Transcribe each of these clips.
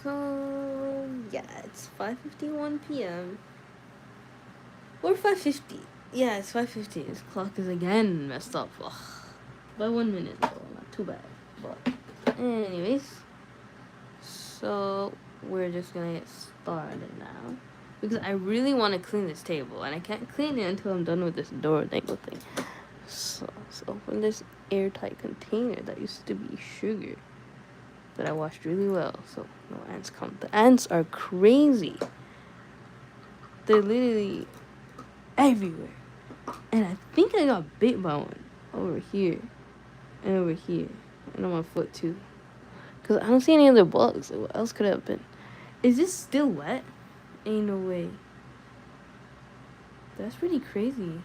So yeah, it's 5:51 p.m. or 5:50. Yeah, it's 5:50. This clock is again messed up. Ugh. By 1 minute though, not too bad. But anyways, so we're just gonna get started now because I really want to clean this table and I can't clean it until I'm done with this Dorodango thing. So let's open this airtight container that used to be sugar that I washed really well, so no ants come. The ants are crazy. They're literally everywhere. And I think I got bit by one over here and over here and on my foot too. Because I don't see any other bugs. What else could it have been? Is this still wet? Ain't no way. That's pretty crazy.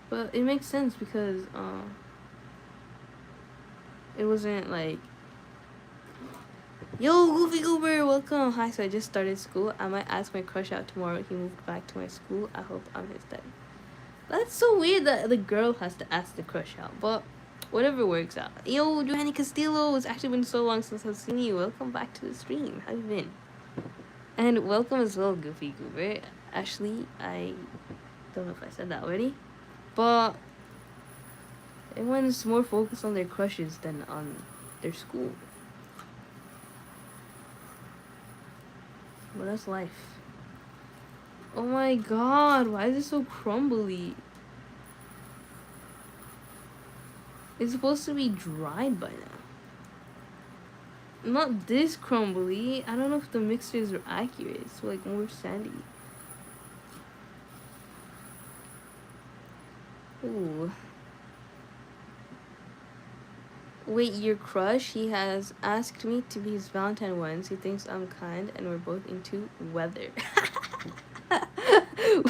But it makes sense because it wasn't like, yo, Goofy Goober, welcome. Hi, so I just started school. I might ask my crush out tomorrow. He moved back to my school. I hope I'm his type. That's so weird that the girl has to ask the crush out, but whatever works out. Yo, Johanny Castillo, it's actually been so long since I've seen you. Welcome back to the stream. How you been? And welcome as well, Goofy Goober. Ashley, I don't know if I said that already, but everyone's more focused on their crushes than on their school. Well, that's life. Oh my god, why is it so crumbly? It's supposed to be dried by now. Not this crumbly. I don't know if the mixtures are accurate. It's like more sandy. Ooh. Wait, your crush? He has asked me to be his Valentine once. He thinks I'm kind and we're both into weather.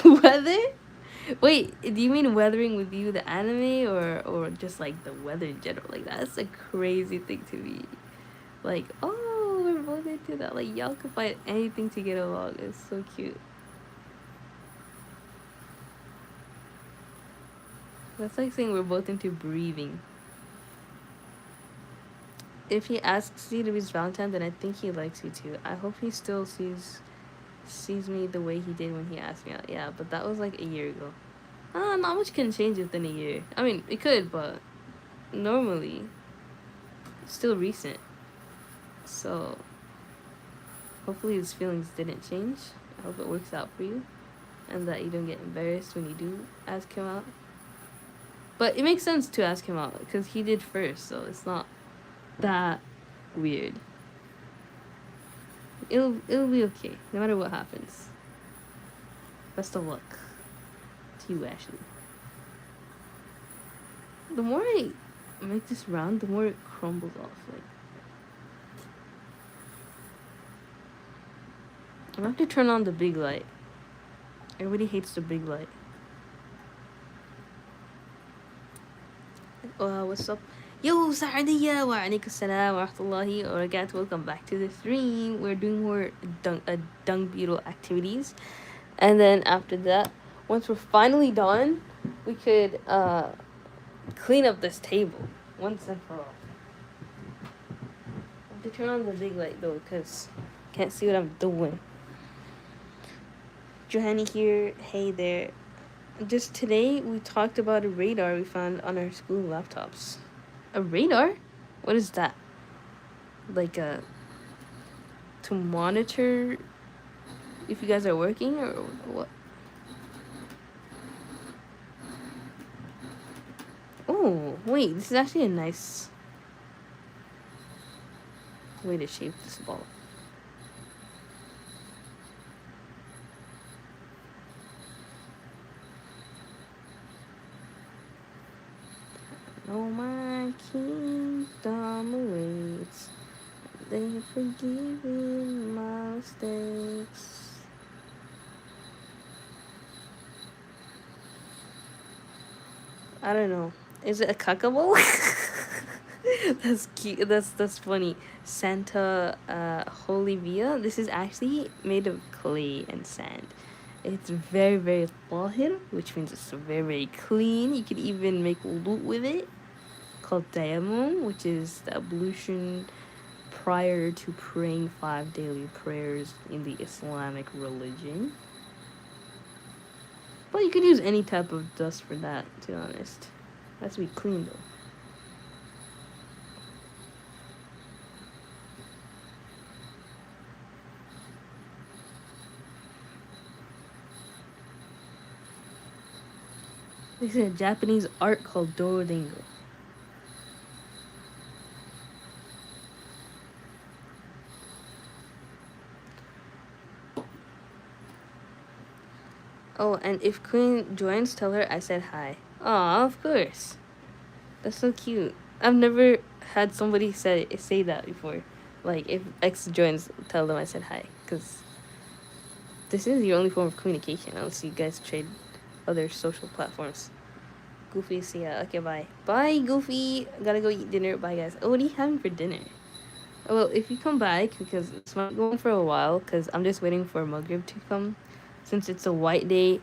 Weather? Wait, do you mean Weathering with You, the anime, or just like the weather in general? Like, that's a crazy thing to be like, oh, we're both into that. Like, y'all could find anything to get along. It's so cute. That's like saying we're both into breathing. If he asks you to be his Valentine, then I think he likes you too. I hope he still sees me the way he did when he asked me out. Yeah, but that was like a year ago. Not much can change within a year. I mean, it could, but normally, it's still recent. So, hopefully his feelings didn't change. I hope it works out for you. And that you don't get embarrassed when you do ask him out. But it makes sense to ask him out, because he did first, so it's not that weird. It'll be okay, no matter what happens. Best of luck to you, Ashley. The more I make this round, the more it crumbles off. Like, I'm gonna have to turn on the big light. Everybody hates the big light. What's up? Yo, Saadiya! Wa alaikum assalam wa rahmatullahi wa barakatuh. Welcome back to the stream. We're doing more dung beetle activities. And then after that, once we're finally done, we could clean up this table once and for all. I have to turn on the big light though, because I can't see what I'm doing. Johanny here. Hey there. Just today, we talked about a radar we found on our school laptops. A radar? What is that? Like to monitor if you guys are working or what? Oh, wait, this is actually a nice way to shape this ball. Oh, my kingdom awaits. They forgiving my mistakes. I don't know. Is it a cuckable? That's cute. That's funny. Santa Holivia. This is actually made of clay and sand. It's very, very tahir, which means it's very, very clean. You could even make wudu with it. Called tayammum, which is the ablution prior to praying 5 daily prayers in the Islamic religion. But you could use any type of dust for that, to be honest. It has to be clean though. This is a Japanese art called Dorodango. Oh, and if Queen joins, tell her I said hi. Aw, of course. That's so cute. I've never had somebody say that before. Like, if X joins, tell them I said hi. Because this is your only form of communication, unless you guys trade other social platforms. Goofy, see ya. Okay, bye. Bye, Goofy. Gotta go eat dinner. Bye, guys. Oh, what are you having for dinner? Well, if you come back, because it's not going for a while, because I'm just waiting for Maghrib to come, since it's a white day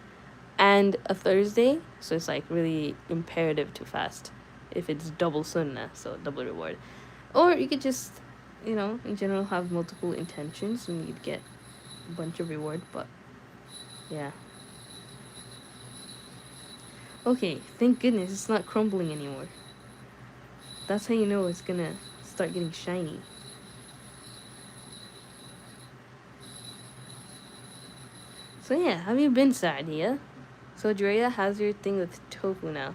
and a Thursday, so it's like really imperative to fast if it's double sunnah, so double reward. Or you could just, in general have multiple intentions and you'd get a bunch of reward, but yeah. Okay, thank goodness it's not crumbling anymore. That's how you know it's gonna start getting shiny. So yeah, have you been Sadia? So Drea has your thing with tofu now.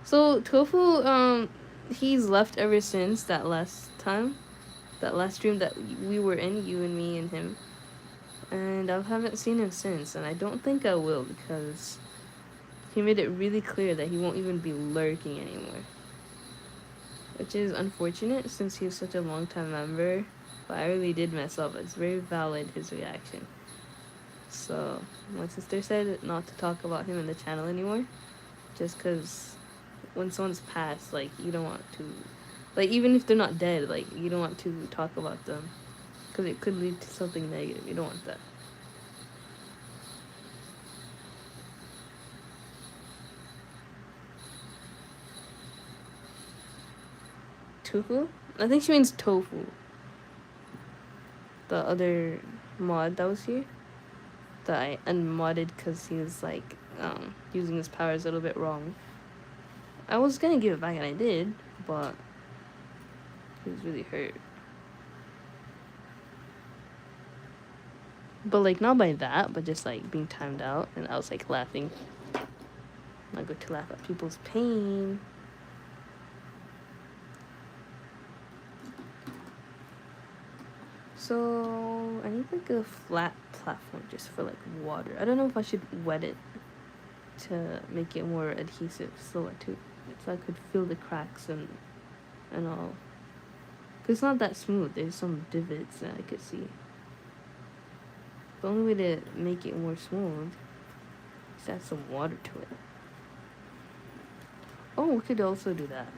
So tofu, he's left ever since that last time, that last stream that we were in, you and me and him. And I haven't seen him since, and I don't think I will because he made it really clear that he won't even be lurking anymore. Which is unfortunate since he was such a long time member, but I really did mess up. It's very valid, his reaction. So, my sister said not to talk about him in the channel anymore, just because when someone's passed, like, you don't want to, like, even if they're not dead, like, you don't want to talk about them, because it could lead to something negative. You don't want that. Tofu? I think she means tofu. The other mod that was here. That I unmodded because he was, like, using his powers a little bit wrong. I was gonna give it back and I did, but he was really hurt. But, like, not by that, but just, like, being timed out. And I was, like, laughing. I'm not good to laugh at people's pain. So, I need, like, a flat platform just for, like, water. I don't know if I should wet it to make it more adhesive so I could feel the cracks and all. Because it's not that smooth. There's some divots that I could see. The only way to make it more smooth is to add some water to it. Oh, we could also do that.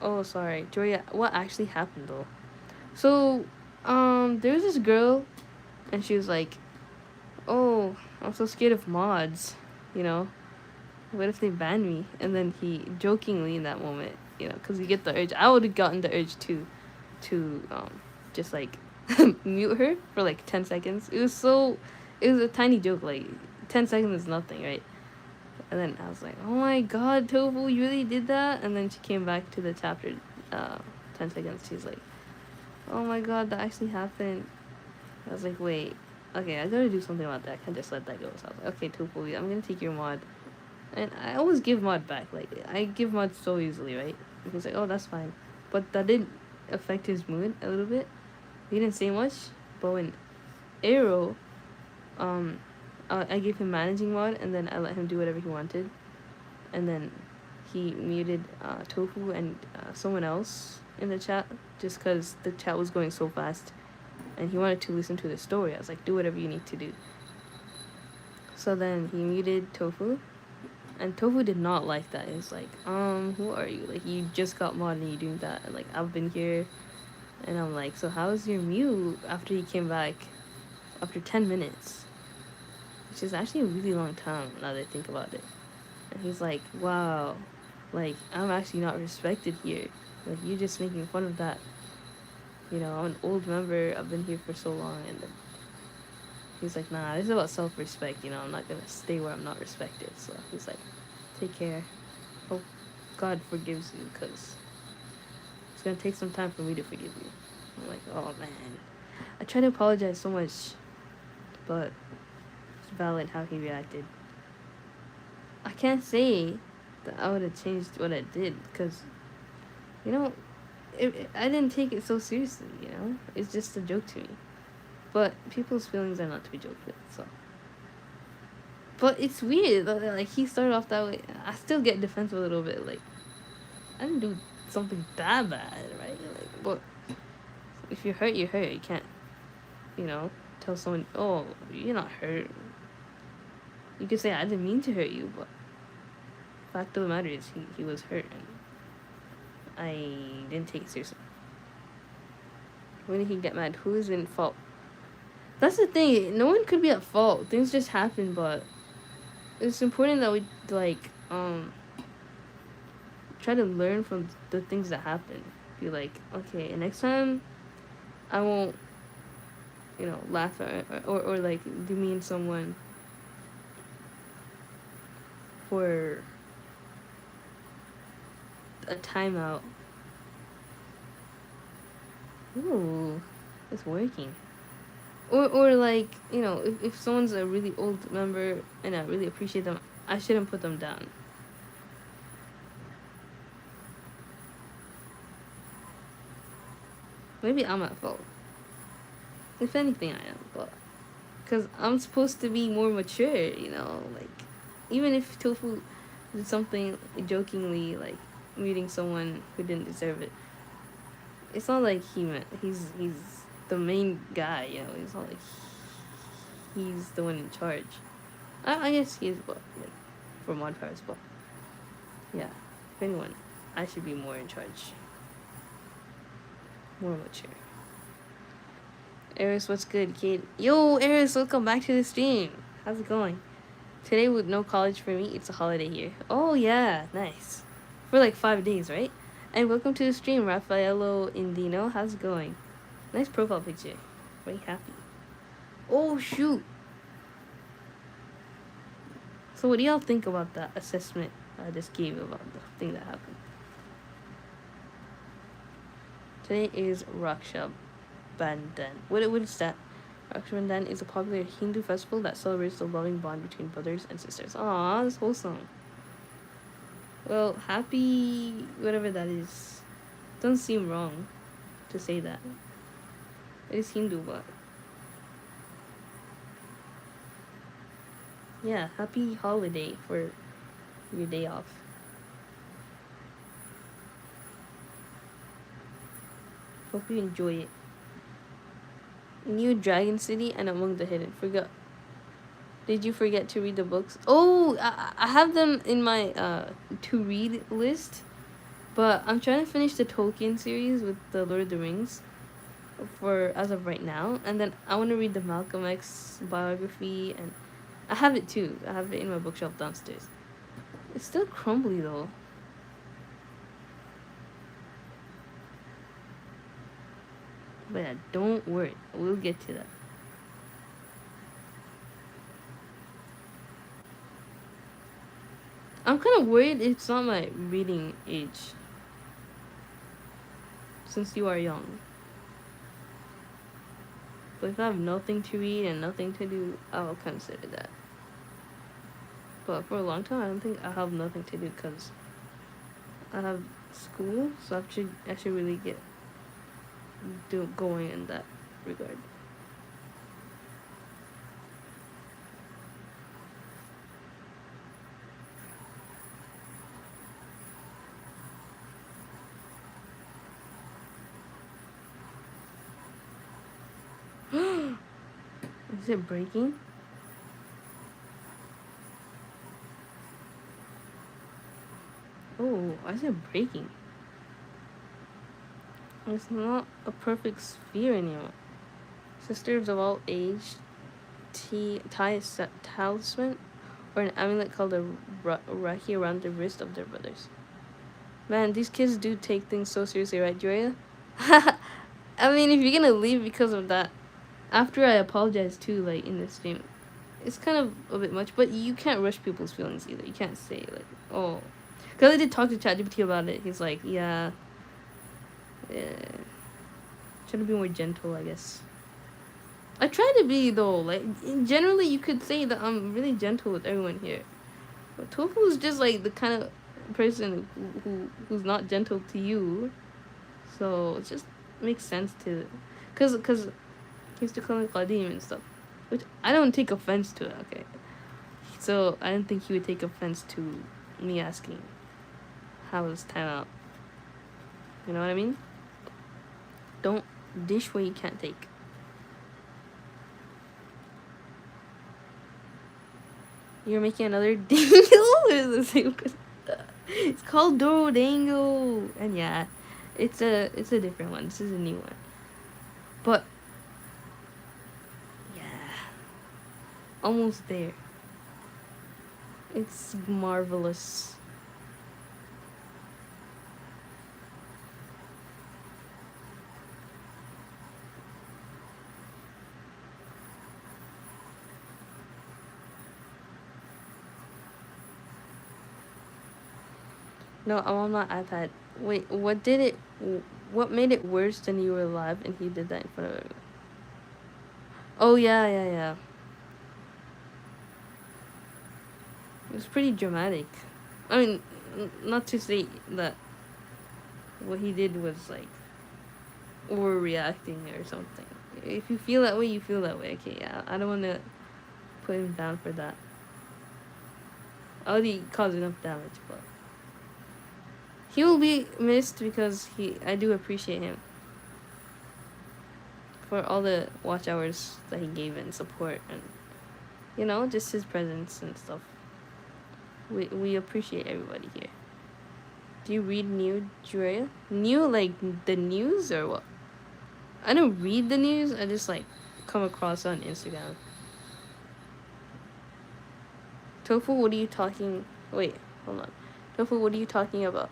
Oh, sorry. Joya, what actually happened though? So, there's this girl, and she was like, oh, I'm so scared of mods, you know? What if they ban me? And then he jokingly in that moment, because you get the urge. I would have gotten the urge to just like mute her for like 10 seconds. It was a tiny joke, like 10 seconds is nothing, right? And then I was like, oh my god, Tofu, you really did that? And then she came back to the chapter 10 seconds. She's like, oh my god, that actually happened. I was like, wait, okay, I gotta do something about that. I can't just let that go. So I was like, okay, Tofu, I'm gonna take your mod. And I always give mod back. Like, I give mod so easily, right? And he's like, oh, that's fine. But that did affect his mood a little bit. He didn't say much. But when Arrow, I gave him managing mod, and then I let him do whatever he wanted. And then he muted Tofu and someone else in the chat just because the chat was going so fast. And he wanted to listen to the story. I was like, do whatever you need to do. So then he muted Tofu. And Tofu did not like that. He was like, who are you? Like, you just got mod and you doing that. And, like, I've been here. And I'm like, so how's your mute after he came back after 10 minutes? Which is actually a really long time now that I think about it. And he's like, wow, like, I'm actually not respected here. Like, you're just making fun of that. You know, I'm an old member. I've been here for so long. And then he's like, nah, this is about self-respect. You know, I'm not going to stay where I'm not respected. So he's like, take care. Hope God forgives you, because it's going to take some time for me to forgive you. I'm like, oh, man. I try to apologize so much, but it's valid how he reacted. I can't say that I would have changed what I did, because, you know, I didn't take it so seriously, you know? It's just a joke to me. But people's feelings are not to be joked with, so. But it's weird, like, he started off that way. I still get defensive a little bit, like, I didn't do something that bad, right? Like, but if you're hurt, you're hurt. You can't, you know, tell someone, oh, you're not hurt. You could say, I didn't mean to hurt you, but fact of the matter is, he was hurt, and I didn't take it seriously. When did he get mad? Who is in fault? That's the thing. No one could be at fault. Things just happen, but it's important that we, like, try to learn from the things that happen. Be like, okay, next time I won't, you know, laugh or like demean someone for a timeout. Ooh, it's working. Or like, you know, if someone's a really old member and I really appreciate them, I shouldn't put them down. Maybe I'm at fault. If anything, I am, but because I'm supposed to be more mature, you know, like, even if Tofu did something jokingly, like meeting someone who didn't deserve it, it's not like he's the main guy, you know. It's not like he's the one in charge. I guess he is, but like for mod powers, but yeah, if anyone, I should be more in charge, more mature. Eris, what's good, kid? Yo, Eris, welcome back to the stream. How's it going? Today with no college for me, it's a holiday here. Oh yeah, nice. For like 5 days, right? And welcome to the stream, Raffaello Indino. How's it going? Nice profile picture. Very happy. Oh shoot. So what do y'all think about that assessment I just gave about the thing that happened? Today is Raksha Bandhan. What is that? Raksha Bandhan is a popular Hindu festival that celebrates the loving bond between brothers and sisters. Aw, that's wholesome. Well, happy whatever that is. Doesn't seem wrong to say that. It is Hindu, but yeah, happy holiday for your day off. Hope you enjoy it. New Dragon City and Among the Hidden. Did you forget to read the books? Oh, I have them in my to read list, but I'm trying to finish the Tolkien series with the Lord of the Rings for as of right now, and then I want to read the Malcolm X biography, and I have it too. I have it in my bookshelf downstairs. It's still crumbly though. But yeah, don't worry. We'll get to that. I'm kind of worried it's not my reading age. Since you are young. But if I have nothing to read and nothing to do, I'll consider that. But for a long time, I don't think I have nothing to do because I have school, so I should really get going in that regard. Is it breaking? Oh, why is it breaking? It's not a perfect sphere anymore. Sisters of all age, talisman. or an amulet called a rahi around the wrist of their brothers. Man, these kids do take things so seriously, right, Joya? I mean, if you're gonna leave because of that, after I apologize too, like in the stream, it's kind of a bit much. But you can't rush people's feelings either. You can't say like, oh, because I did talk to ChatGPT about it. He's like, yeah, trying to be more gentle, I guess. I try to be though. Like generally, you could say that I'm really gentle with everyone here. But Tofu is just like the kind of person who's not gentle to you. So it just makes sense to, cause he used to call me Qadim and stuff, which I don't take offense to. Okay, so I didn't think he would take offense to me asking how was time out. You know what I mean? Don't dish what you can't take. You're making another dingle? It's called Dorodango, and yeah, it's a different one. This is a new one, but yeah, almost there. It's marvelous. No, I'm not iPad. Wait, what made it worse than you were alive and he did that in front of everyone? Oh, yeah. It was pretty dramatic. I mean, not to say that what he did was like overreacting or something. If you feel that way, you feel that way. Okay, yeah. I don't want to put him down for that. I already caused enough damage, but he will be missed because I do appreciate him for all the watch hours that he gave and support and just his presence and stuff. We appreciate everybody here. Do you read new, Julia? New like the news or what? I don't read the news. I just like come across on Instagram. Tofu, what are you talking? Wait, hold on. Tofu, what are you talking about?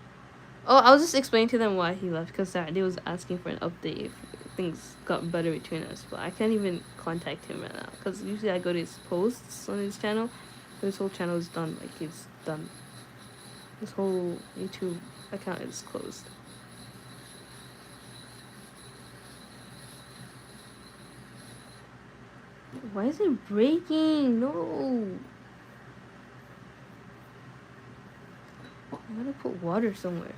Oh, I was just explaining to them why he left because Saturday was asking for an update if things got better between us. But I can't even contact him right now because usually I go to his posts on his channel. His whole channel is done. Like he's done. His whole YouTube account is closed. Why is it breaking? No. I gotta put water somewhere.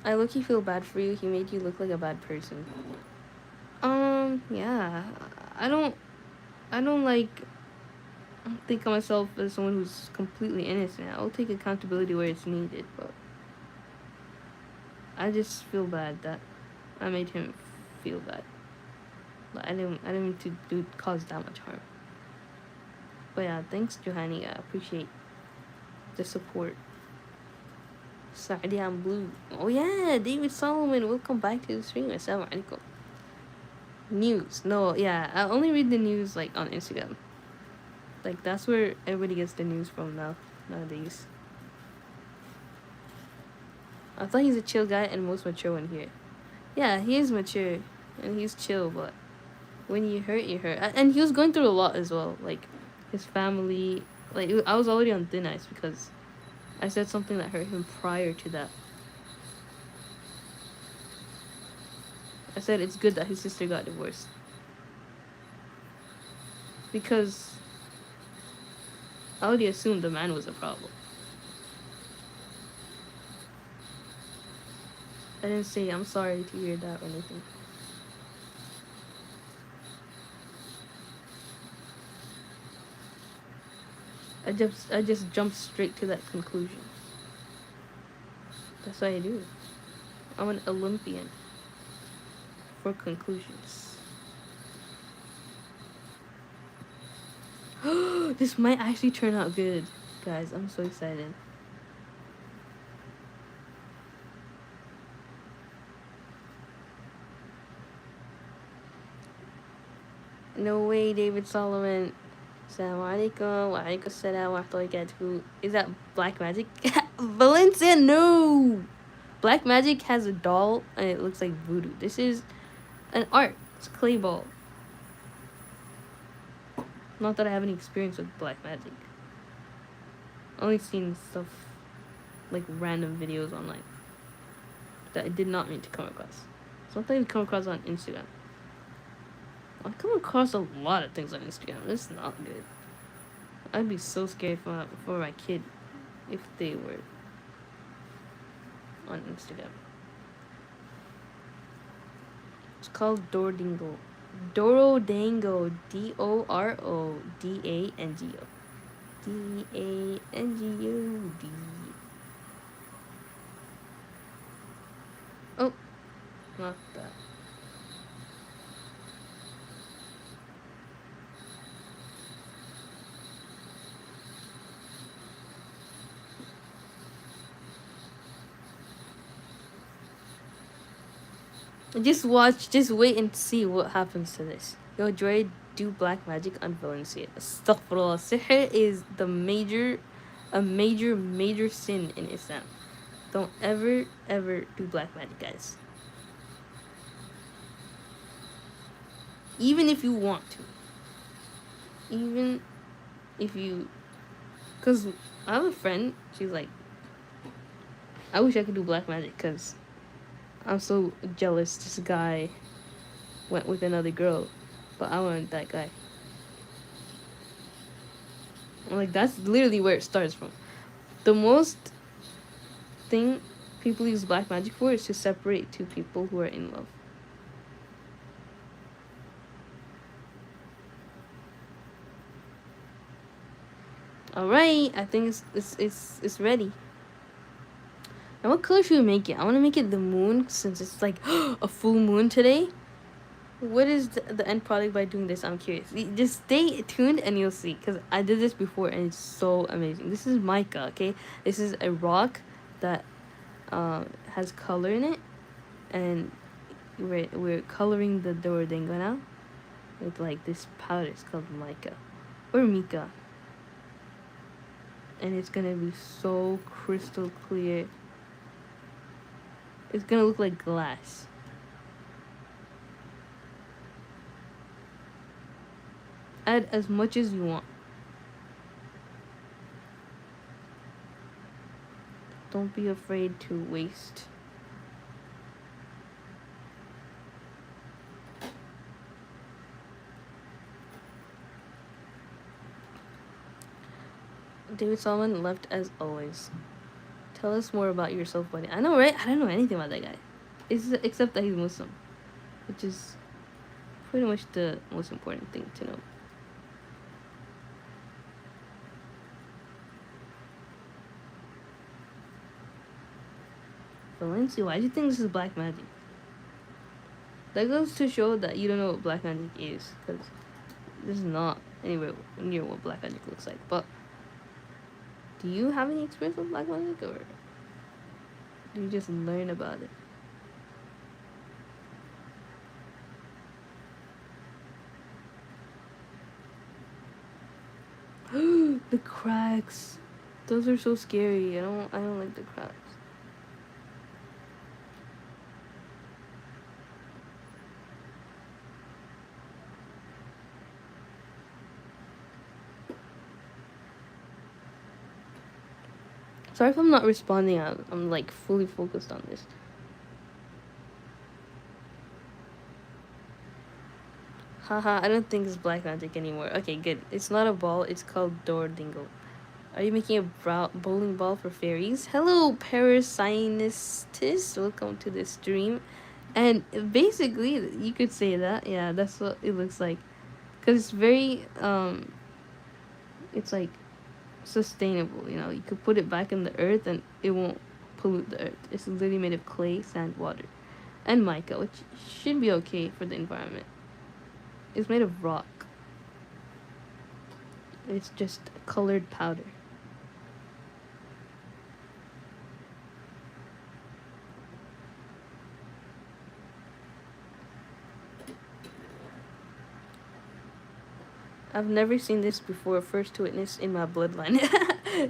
I look-y feel bad for you. He made you look like a bad person. Yeah. I don't like think of myself as someone who's completely innocent. I'll take accountability where it's needed, but I just feel bad that I made him feel bad. Like, I didn't mean to cause that much harm. But yeah, thanks Johanny. I appreciate the support. Saturday I'm blue. Oh yeah, David Solomon. Welcome back to the stream. Assalamu alaikum. News. No, yeah. I only read the news like on Instagram. Like that's where everybody gets the news from nowadays. I thought he's a chill guy and most mature one here. Yeah, he is mature and he's chill, but when you hurt, you hurt. And he was going through a lot as well. Like his family. Like I was already on thin ice because I said something that hurt him prior to that. I said it's good that his sister got divorced. Because I already assumed the man was a problem. I didn't say I'm sorry to hear that or anything. I just jumped straight to that conclusion. That's what I do. I'm an Olympian for conclusions. This might actually turn out good, guys. I'm so excited. No way, David Solomon. Assalamu alaikum. Wa alaikum assalam wa rahmatullahi wa barakatuh. Is that black magic? Valencia, no! Black magic has a doll and it looks like voodoo. This is an art. It's clay ball. Not that I have any experience with black magic. Only seen stuff like random videos online that I did not mean to come across. Something I come across on Instagram. I come across a lot of things on Instagram. It's not good. I'd be so scared for my kid if they were on Instagram. It's called Dorodango. Dorodango. Dorodango. Dango. Oh, not that. Just watch, just wait and see what happens to this. Yo, Dre, do black magic on Valencia. Astaghfirullah. Sihr is a major sin in Islam. Don't ever do black magic, guys. Even if you want to. Even if you... Because I have a friend, she's like, I wish I could do black magic because I'm so jealous this guy went with another girl, but I wanted that guy. I'm like, that's literally where it starts from. The most thing people use black magic for is to separate two people who are in love. Alright, I think it's ready. Now what color should we make it? I want to make it the moon since it's like a full moon today. What is the end product by doing this? I'm curious. Just stay tuned and you'll see, because I did this before and it's so amazing. This is mica, okay? This is a rock that has color in it, and we're coloring the Dorodango now with like this powder. It's called mica or mica, and it's gonna be so crystal clear. It's gonna look like glass. Add as much as you want. Don't be afraid to waste. David Solomon left as always. Tell us more about yourself, buddy. I know, right? I don't know anything about that guy. Except that he's Muslim, which is pretty much the most important thing to know. Valencia, why do you think this is black magic? That goes to show that you don't know what black magic is, because this is not anywhere near what black magic looks like. But do you have any experience with black magic, or do you just learn about it? The cracks. Those are so scary. I don't like the cracks. Sorry if I'm not responding. I'm like fully focused on this. Haha, I don't think it's black magic anymore. Okay, good. It's not a ball. It's called Dorodango. Are you making a bowling ball for fairies? Hello, Parasinistis. Welcome to the stream. And basically, you could say that. Yeah, that's what it looks like. Because it's very, it's like sustainable, you know. You could put it back in the earth and it won't pollute the earth. It's literally made of clay, sand, water, and mica, which should be okay for the environment. It's made of rock. It's just colored powder. I've never seen this before. First to witness in my bloodline.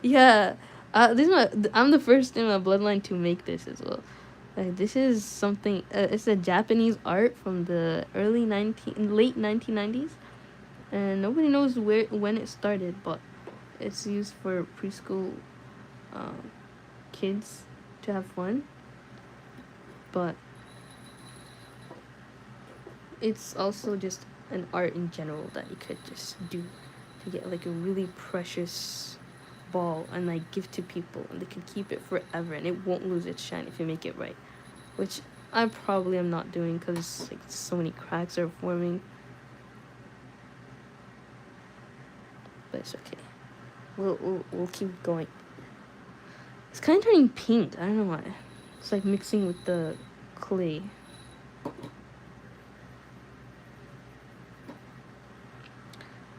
Yeah. I'm the first in my bloodline to make this as well. Like this is something. It's a Japanese art from the late 1990s, and nobody knows when it started, but it's used for preschool um, kids to have fun. But it's also just an art in general that you could just do to get like a really precious ball and like give to people, and they can keep it forever and it won't lose its shine if you make it right, which I probably am not doing because like so many cracks are forming, but it's okay. We'll keep going. It's kind of turning pink. I don't know why. It's like mixing with the clay.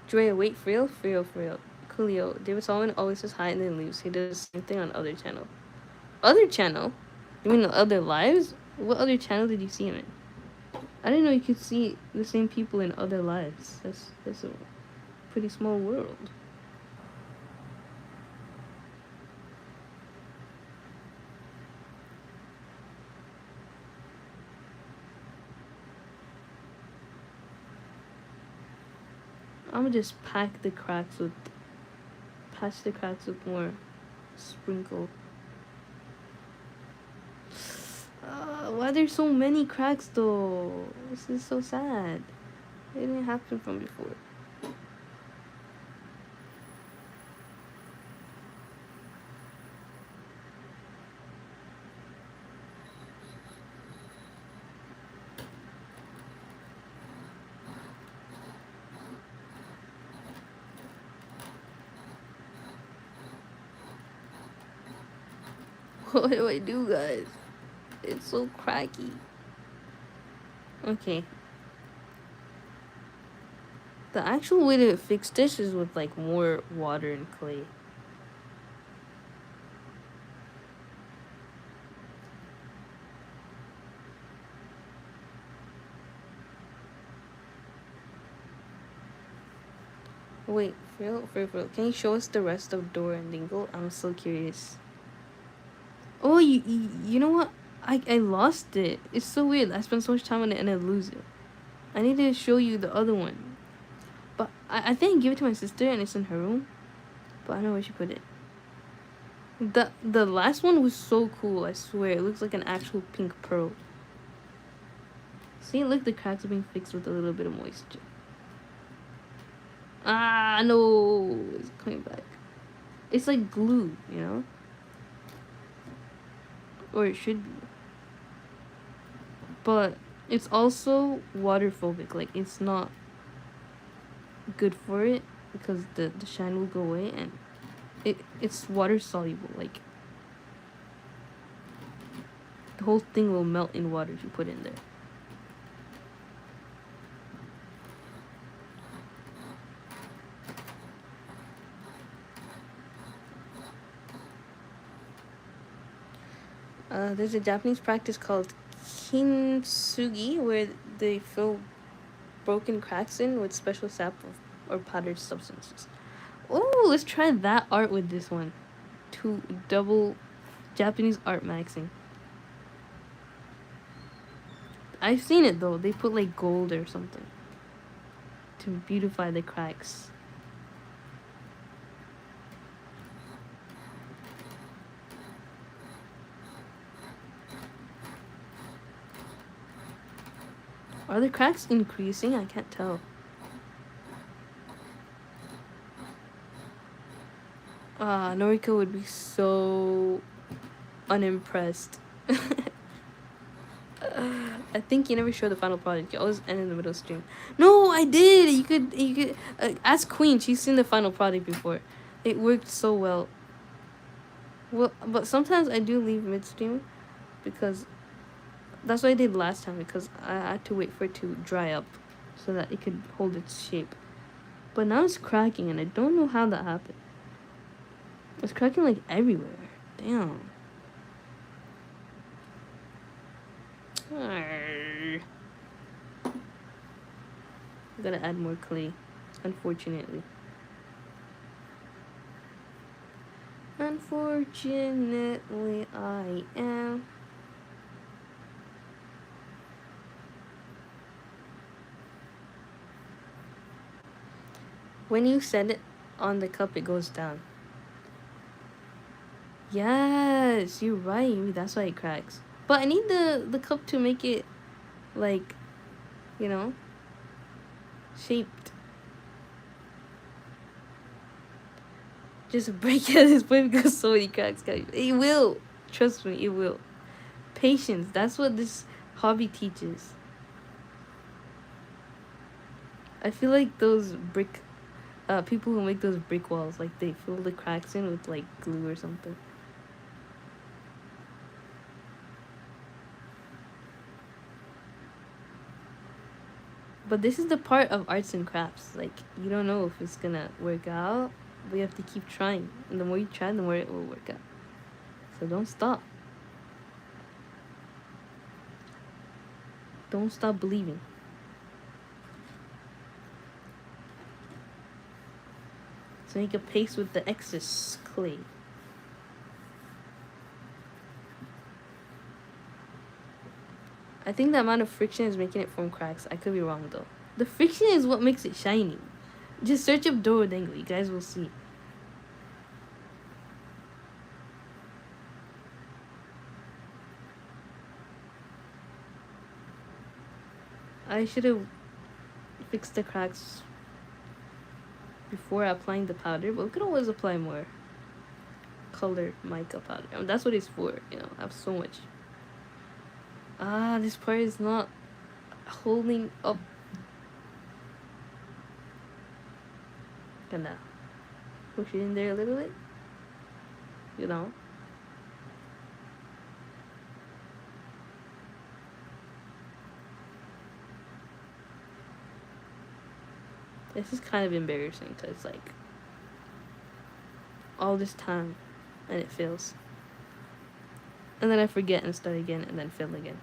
Drea, wait, for real. Coolio. David Solomon always says hi and then leaves. He does the same thing on other channel. Other channel? You mean the other lives? What other channel did you see him in? I didn't know you could see the same people in other lives. That's a pretty small world. I'm gonna just patch the cracks with more sprinkle. Why there's so many cracks though? This is so sad. It didn't happen from before. What do I do, guys? It's so cracky. Okay. The actual way to fix this is with like more water and clay. Wait, for real. Can you show us the rest of Dorodango? I'm so curious. Oh, you know what? I lost it. It's so weird. I spent so much time on it and I lose it. I need to show you the other one. But I think I gave it to my sister and it's in her room. But I don't know where she put it. The last one was so cool, I swear. It looks like an actual pink pearl. See, look, the cracks are being fixed with a little bit of moisture. Ah, no. It's coming back. It's like glue, you know? Or it should be. But it's also water phobic. Like, it's not good for it because the shine will go away, and it's water soluble. Like, the whole thing will melt in water if you put it in there. There's a Japanese practice called kintsugi where they fill broken cracks in with special sap or powdered substances. Oh, let's try that art with this one. Two double Japanese art maxing. I've seen it though. They put like gold or something to beautify the cracks. Are the cracks increasing? I can't tell. Noriko would be so unimpressed. I think you never showed the final product. You always end in the middle of stream. No, I did. You could ask Queen. She's seen the final product before. It worked so well. Well, but sometimes I do leave midstream because that's what I did last time, because I had to wait for it to dry up so that it could hold its shape. But now it's cracking and I don't know how that happened. It's cracking like everywhere. Damn. I gotta add more clay. Unfortunately. Unfortunately, I am. When you set it on the cup, it goes down. Yes, you're right. Maybe that's why it cracks. But I need the cup to make it, like, you know, shaped. Just break it at this point because so many cracks, guys. It will. Trust me, it will. Patience. That's what this hobby teaches. I feel like those brick, people who make those brick walls, like they fill the cracks in with like glue or something. But this is the part of arts and crafts. Like, you don't know if it's gonna work out, but you have to keep trying. And the more you try, the more it will work out. So don't stop. Don't stop believing. So make a paste with the excess clay. I think the amount of friction is making it form cracks. I could be wrong though. The friction is what makes it shiny. Just search up Dorodango. You guys will see. I should have fixed the cracks before applying the powder, but we could always apply more colored mica powder. I mean, that's what it's for, you know. I have so much. Ah, this part is not holding up. Gonna push it in there a little bit, you know. This is kind of embarrassing because, like, all this time and it fails. And then I forget and start again and then fail again.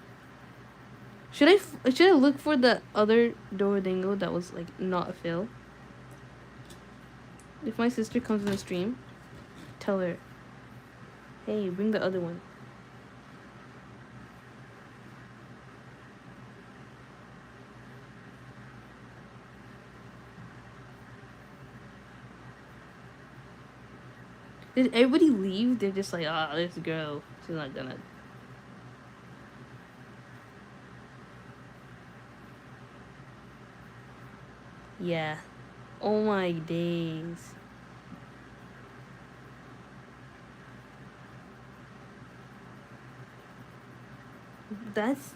Should I look for the other Dorodango that was, like, not a fail? If my sister comes in the stream, tell her, hey, bring the other one. Did everybody leave? They're just like, ah, this girl, she's not gonna. Yeah. Oh my days. That's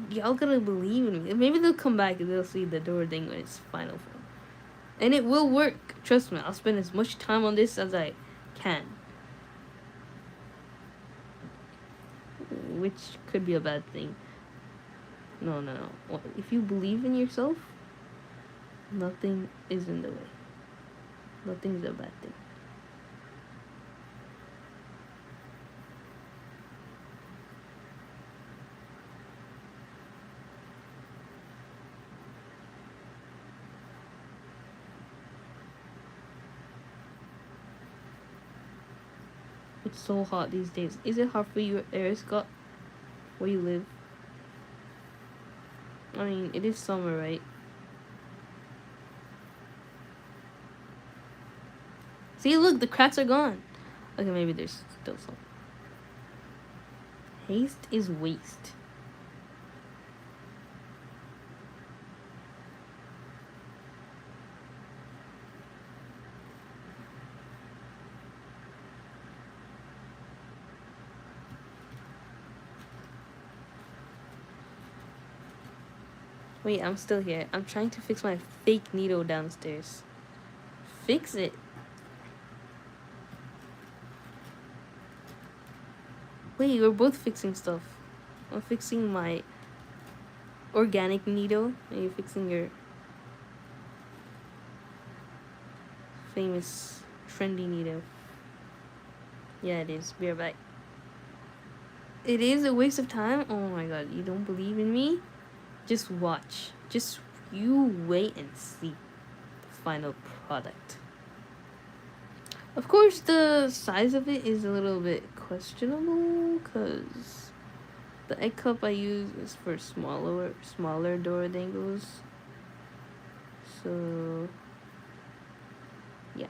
y'all gotta believe in me. Maybe they'll come back and they'll see the Dorodango in its final form, and it will work. Trust me. I'll spend as much time on this as I can, which could be a bad thing. No. If you believe in yourself, nothing is in the way. Nothing is a bad thing. It's so hot these days. Is it hot for you, Eric Scott, where you live? I mean, it is summer, right? See, look, the cracks are gone. Okay, maybe there's still some. Haste is waste. Wait, I'm still here. I'm trying to fix my fake needle downstairs. Fix it. Wait, we're both fixing stuff. I'm fixing my organic needle, and you're fixing your famous trendy needle. Yeah, it is. Be right back. It is a waste of time? Oh my god, you don't believe in me? Just watch. Just you wait and see. final product. Of course, the size of it is a little bit questionable because the egg cup I use is for smaller Dorodangos. So, yeah.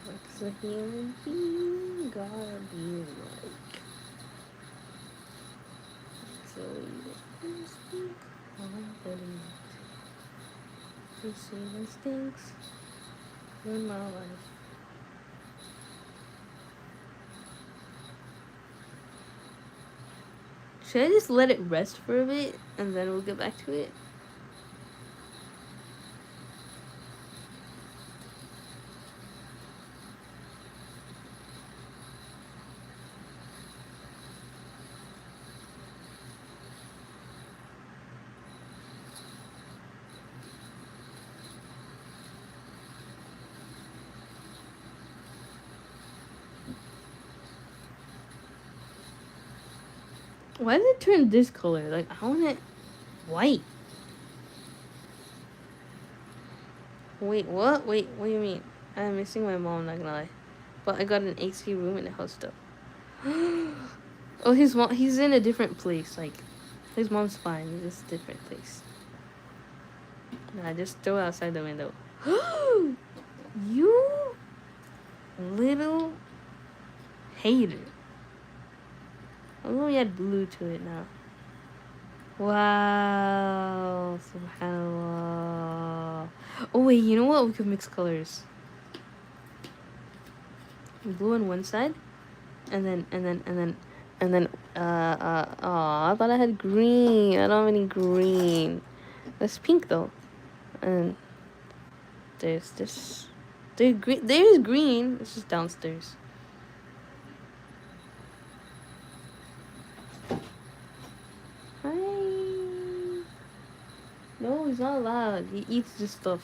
What's a human being gotta be like? So you speak confident. Receive instincts in my life. Should I just let it rest for a bit and then we'll get back to it? Why did it turn this color? Like, I want it white. Wait, what? Wait, what do you mean? I'm missing my mom, not gonna lie. But I got an AC room in the house stuff. Oh, his mom, he's in a different place. Like, his mom's fine. He's just a different place. Nah, just throw it outside the window. You little hater. I'm gonna add blue to it now. Wow, subhanallah. Oh wait, you know what? We could mix colors. Blue on one side, and then I thought I had green. I don't have any green. That's pink though. And there's this. There's green. It's just downstairs. Hi. No, he's not allowed. He eats this stuff.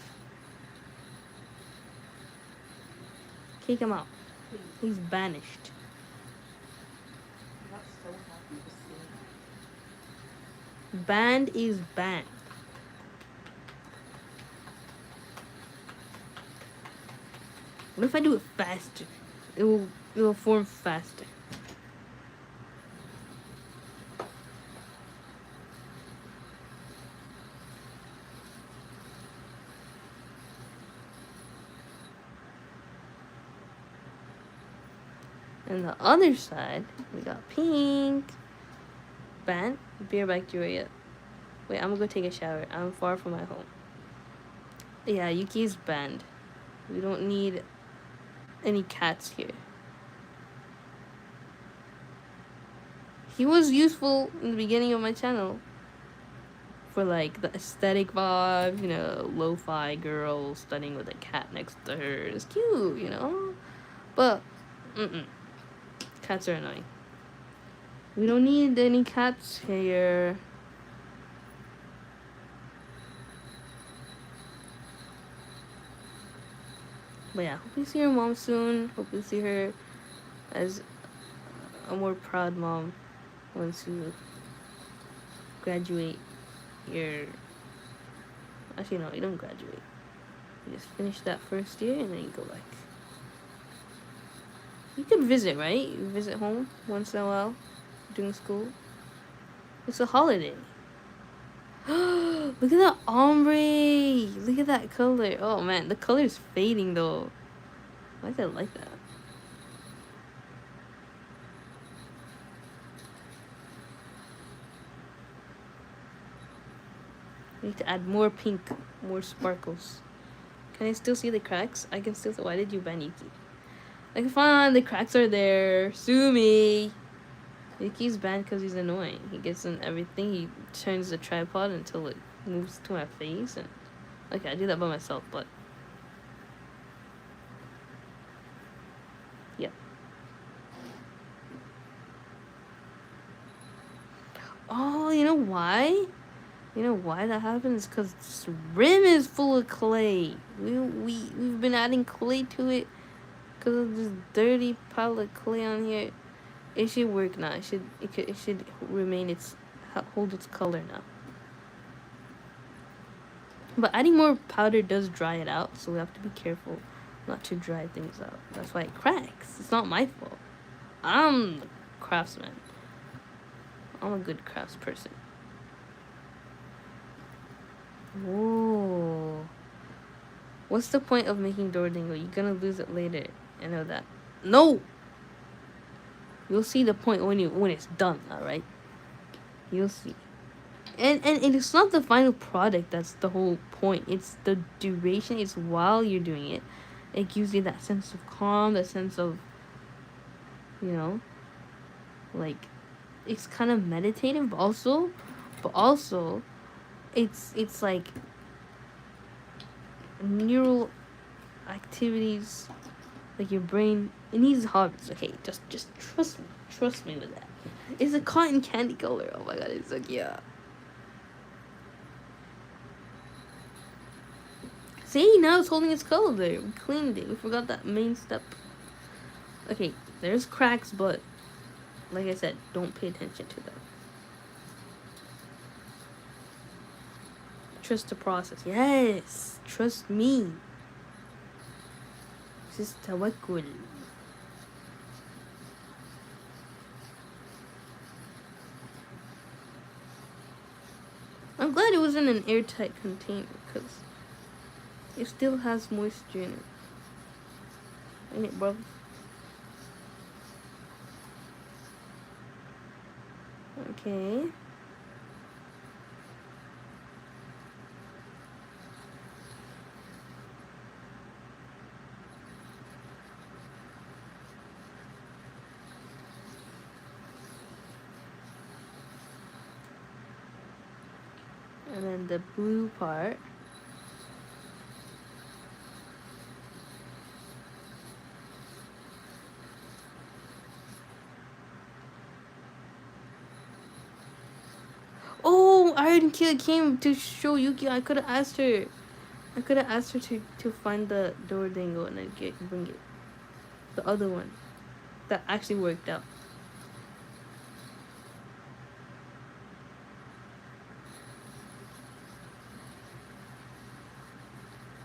Kick him out. He's banished. I'm so happy to see. Banned is banned. What if I do it faster? It will form faster. And the other side, we got pink. Banned. Beer bacteria. Wait, I'm gonna go take a shower. I'm far from my home. Yeah, Yuki's banned. We don't need any cats here. He was useful in the beginning of my channel for like the aesthetic vibe, you know, lo-fi girl studying with a cat next to her. It's cute, you know? But, cats are annoying. We don't need any cats here. But yeah, hope you see your mom soon. Hope you see her as a more proud mom once you graduate your... Actually, no, you don't graduate. You just finish that first year and then you go back. You could visit, right? You visit home once in a while during school. It's a holiday. Look at that ombre. Look at that color. Oh man, the color is fading though. Why is it like that? We need to add more pink, more sparkles. Can I still see the cracks? I can still see. Why did you ban Yuki? Like, fine, the cracks are there. Sue me. Yuki's banned because he's annoying. He gets in everything. He turns the tripod until it moves to my face. And okay, I do that by myself, but yeah. Oh, you know why? You know why that happens? Because this rim is full of clay. We've been adding clay to it because of this dirty pile of clay on here. It should work now. It should remain hold its color now. But adding more powder does dry it out, so we have to be careful not to dry things out. That's why it cracks. It's not my fault. I'm the craftsman. I'm a good craftsperson. Whoa. What's the point of making Dorodango? You're gonna lose it later. I know that. No! You'll see the point when it's done, alright? You'll see. And it's not the final product that's the whole point. It's the duration. It's while you're doing it. It gives you that sense of calm, that sense of, you know, like, it's kind of meditative, but also it's like neural activities, like your brain, it needs hobbies. Okay, just trust me with that. It's a cotton candy color. Oh my god, it's like, yeah. See, now it's holding its color there. We cleaned it. We forgot that main step. Okay, there's cracks, but like I said, don't pay attention to them. Trust the process. Yes, trust me. This is tawakkul. I'm glad it was in an airtight container because it still has moisture in it. Ain't it, bro? Okay. And then the blue part. Oh, Iron Kid came to show Yuki. I could have asked her. to find the Dorodango and then bring it. The other one. That actually worked out.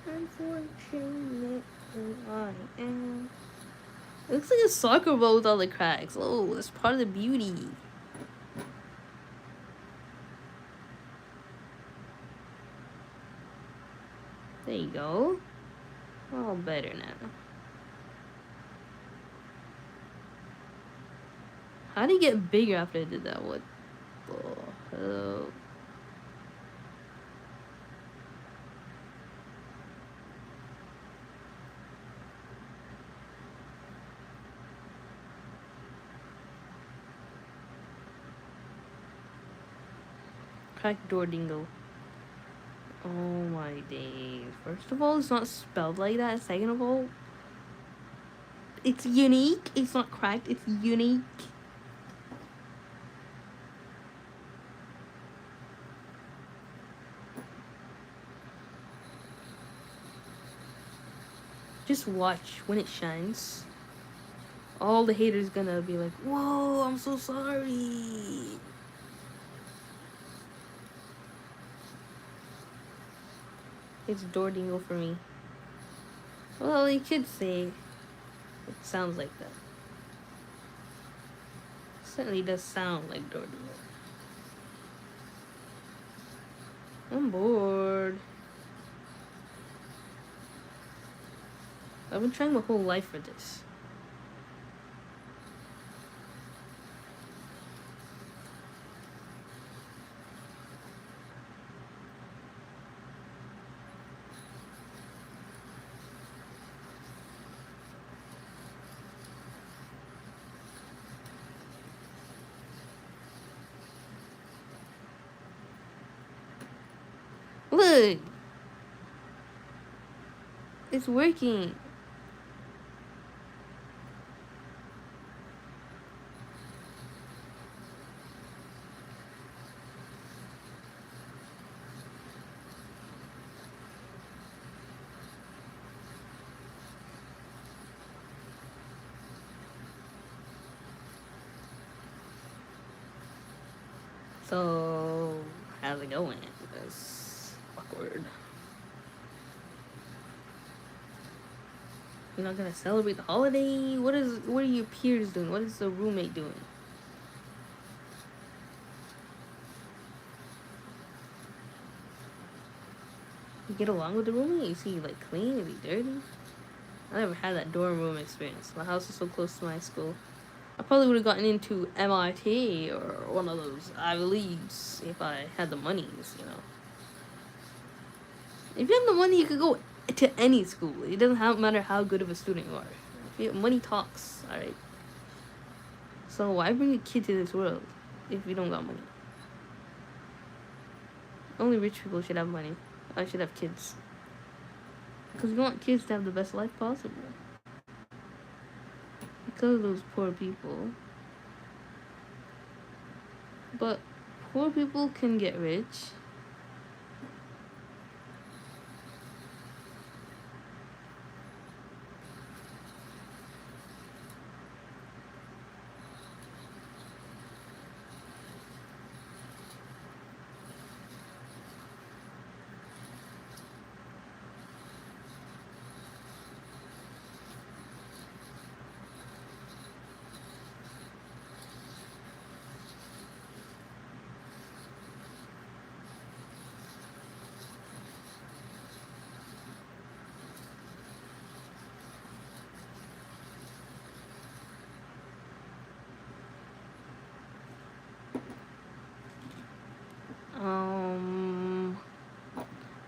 Unfortunately, I am. It looks like a soccer ball with all the cracks. Oh, that's part of the beauty. There you go. All better now. How did it get bigger after I did that? What the hell? Cracked Dorodango. Oh my days. First of all, it's not spelled like that. Second of all, it's unique. It's not cracked, it's unique. Just watch when it shines. All the haters gonna be like, whoa, I'm so sorry. It's Dorodango for me. Well, you could say it sounds like that. It certainly does sound like Dorodango. I'm bored. I've been trying my whole life for this. Look! It's working. So, how's it going? It's awkward. You're not gonna celebrate the holiday? What are your peers doing? What is the roommate doing? You get along with the roommate? You see, like, clean? Is he dirty? I never had that dorm room experience. My house is so close to my school. I probably would have gotten into MIT or one of those Ivy Leagues if I had the monies, you know. If you have the money, you could go to any school. It doesn't matter how good of a student you are. If you have money talks, alright? So why bring a kid to this world if you don't got money? Only rich people should have money. I should have kids. Because we want kids to have the best life possible. Because of those poor people. But poor people can get rich.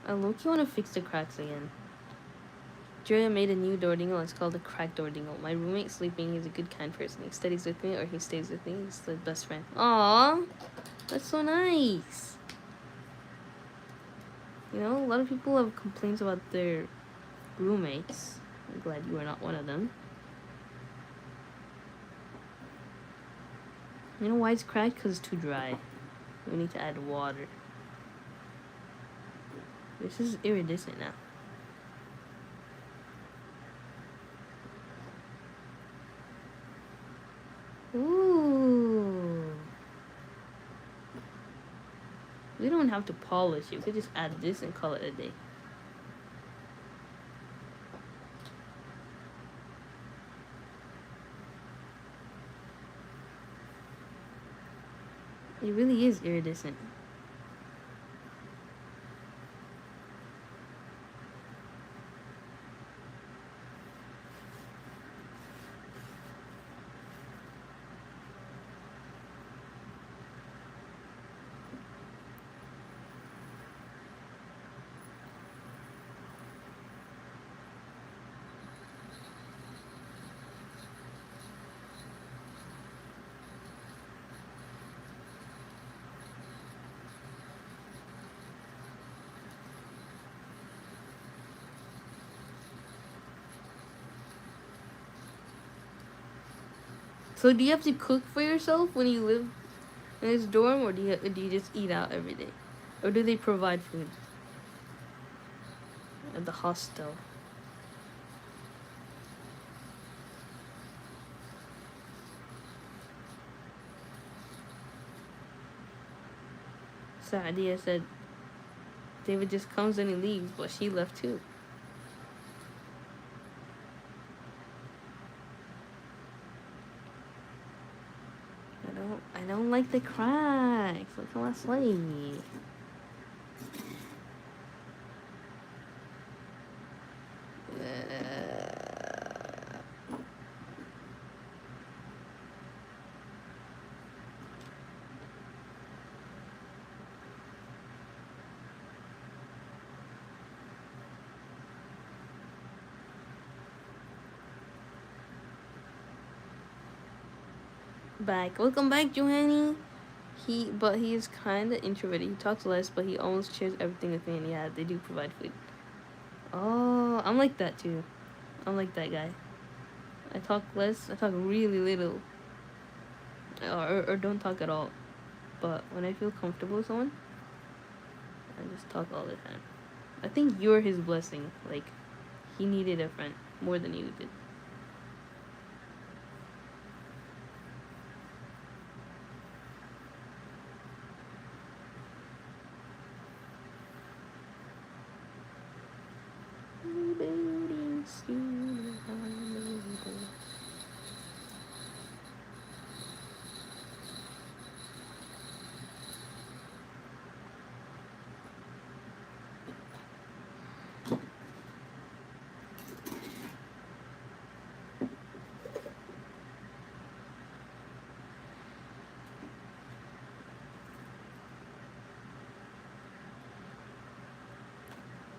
I low-key want to fix the cracks again. Julia made a new door dingle. It's called the crack door dingle. My roommate's sleeping. He's a good, kind person. He studies with me or he stays with me. He's the best friend. Aww, that's so nice. You know, a lot of people have complaints about their roommates. I'm glad you are not one of them. You know why it's cracked? Because it's too dry. We need to add water. This is iridescent now. Ooh. We don't have to polish it. We could just add this and call it a day. It really is iridescent. So do you have to cook for yourself when you live in this dorm, or do you just eat out every day, or do they provide food at the hostel? Saadia said David just comes and he leaves, but she left too. I don't like the cracks. Look how I slimy. Welcome back, Johanny. He is kind of introverted. He talks less, but he almost shares everything with me. And yeah, they do provide food. Oh, I'm like that too. I'm like that guy. I talk less. I talk really little, or don't talk at all. But when I feel comfortable with someone, I just talk all the time. I think you're his blessing. Like, he needed a friend more than you did.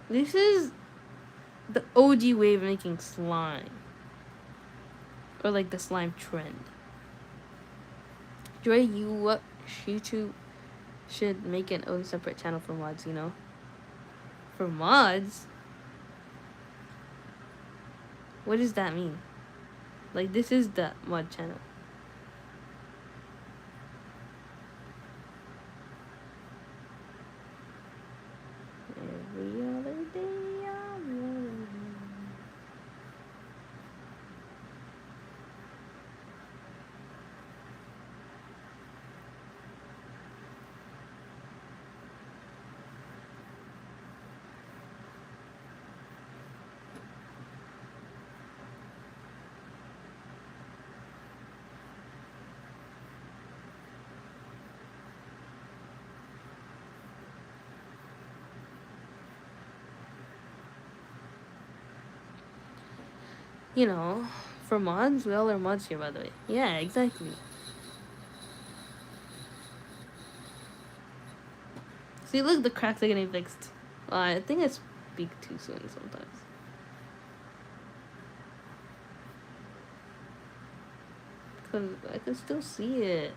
This is the OG way of making slime. Or like the slime trend. Dre, YouTube should make an own separate channel for mods, you know? For mods? What does that mean? Like, this is the mod channel. Every other day I'm lonely. You know, for mods, we all are mods here, by the way. Yeah, exactly. See, look, the cracks are getting fixed. I think I speak too soon sometimes. Because I can still see it.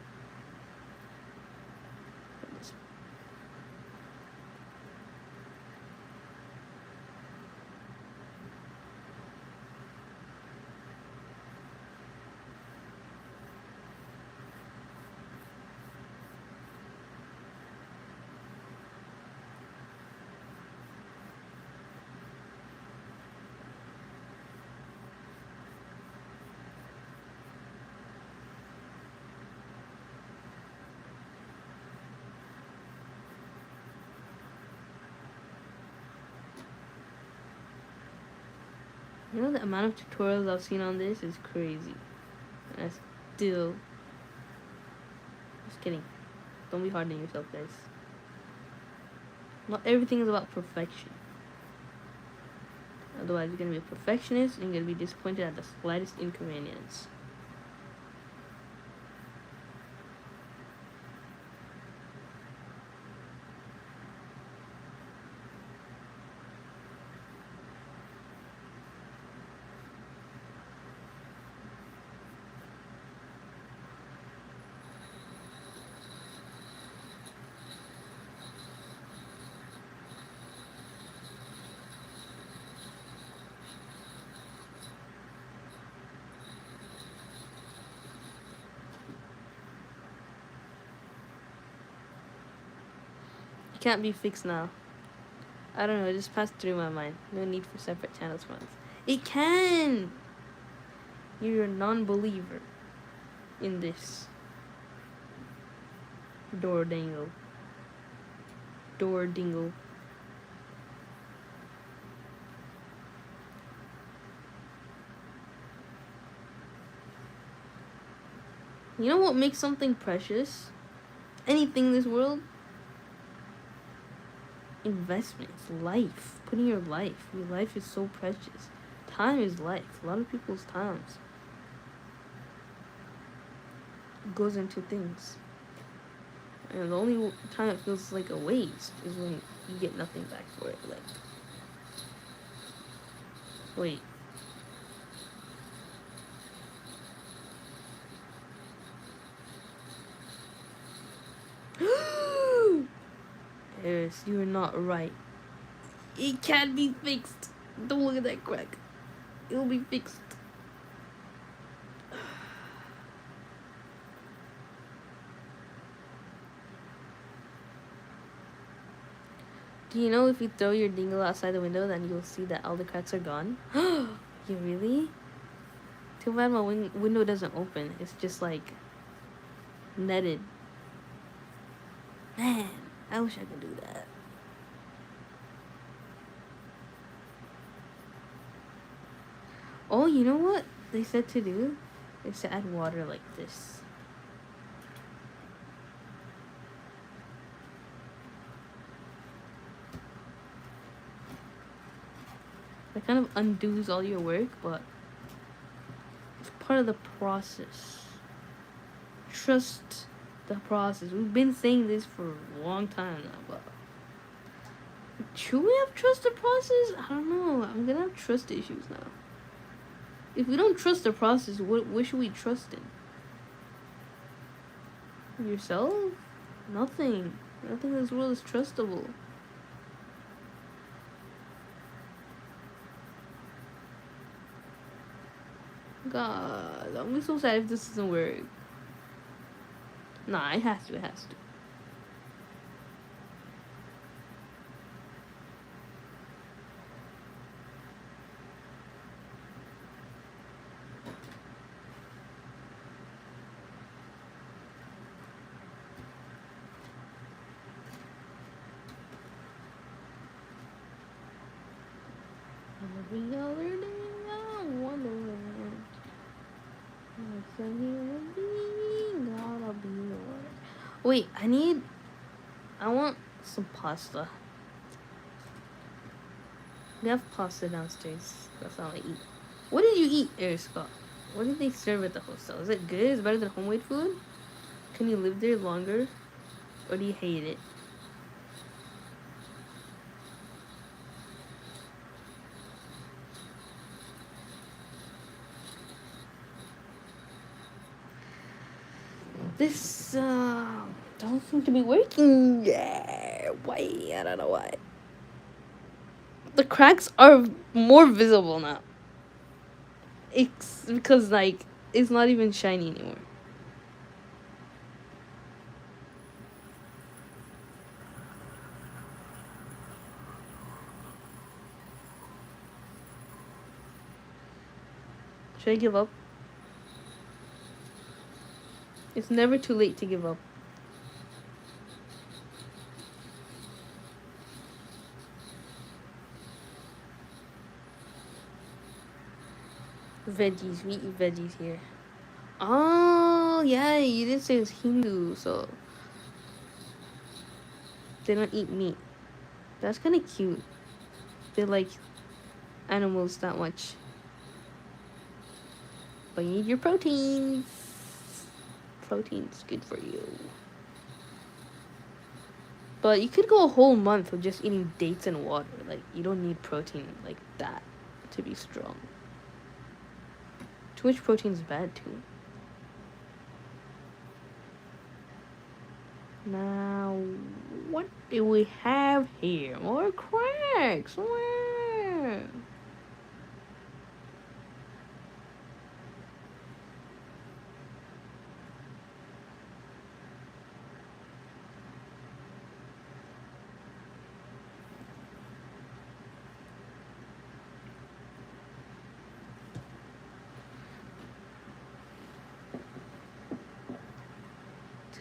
You know, the amount of tutorials I've seen on this is crazy. And I still... Just kidding. Don't be hard on yourself, guys. Not everything is about perfection. Otherwise, you're gonna be a perfectionist and you're gonna be disappointed at the slightest inconvenience. It can't be fixed now. I don't know, it just passed through my mind. No need for separate channels for once. It can! You're a non-believer in this. Dorodango. Dorodango. You know what makes something precious? Anything in this world? Investments, life, putting your life is so precious. Time is life. A lot of people's times goes into things, and the only time it feels like a waste is when you get nothing back for it. Like, wait, Harris, you are not right. It can be fixed. Don't look at that crack. It'll be fixed. Do you know if you throw your dingle outside the window, then you'll see that all the cracks are gone? You really? Too bad my window doesn't open. It's just like netted. Man, I wish I could do that. Oh, you know what they said to do? They said add water like this. That kind of undoes all your work, but it's part of the process. Trust the process. We've been saying this for a long time now, but Should we have trust the process? I don't know. I'm gonna have trust issues now. If we don't trust the process, what should we trust in? Yourself? Nothing. Nothing in this world is trustable. God, I'm be so sad if this doesn't work. Nah, it has to. It has to. Every other day I wonder. Gotta be alright. Wait, I want some pasta. We have pasta downstairs. That's all I eat. What did you eat, Eric Scott? What did they serve at the hostel? Is it good? Is it better than homemade food? Can you live there longer? Or do you hate it? This don't seem to be working. Yeah, why? I don't know why. The cracks are more visible now. It's because like it's not even shiny anymore. Should I give up? It's never too late to give up. Veggies, we eat veggies here. Oh, yeah, you did say it's Hindu, so they don't eat meat. That's kind of cute. They like animals that much. But you need your proteins. Protein's good for you. But you could go a whole month with just eating dates and water. Like, you don't need protein like that to be strong. Too much protein is bad too. Now, what do we have here? More cracks. Where?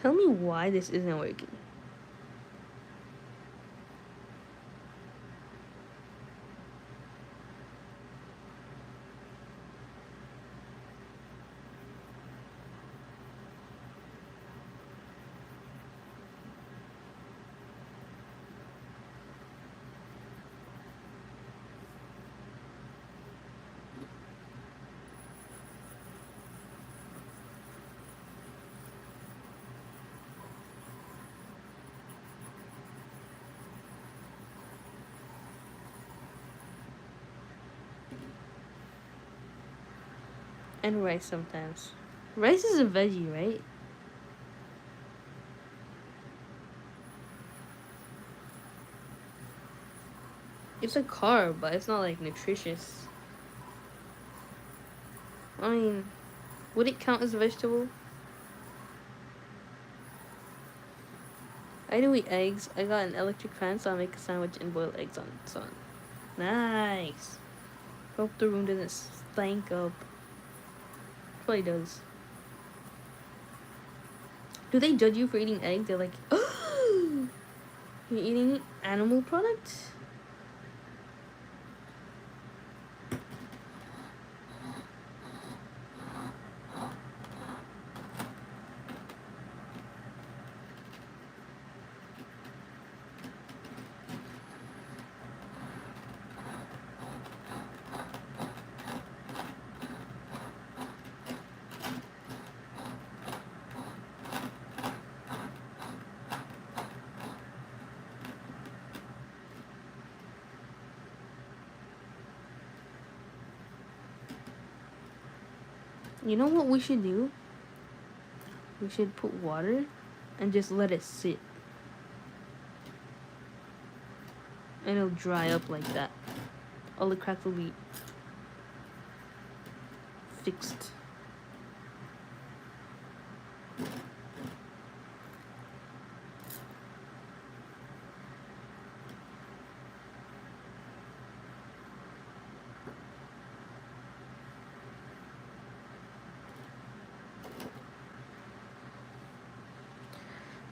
Tell me why this isn't working. And rice sometimes. Rice is a veggie, right? It's a carb, but it's not like nutritious. I mean, would it count as a vegetable? I do eat eggs. I got an electric fan, so I'll make a sandwich and boil eggs on it. So, nice. Hope the room doesn't stank up. Probably does. Do they judge you for eating eggs? They're like, oh, you're eating animal products? You know what we should do? We should put water and just let it sit. And it'll dry up like that. All the cracks will be fixed.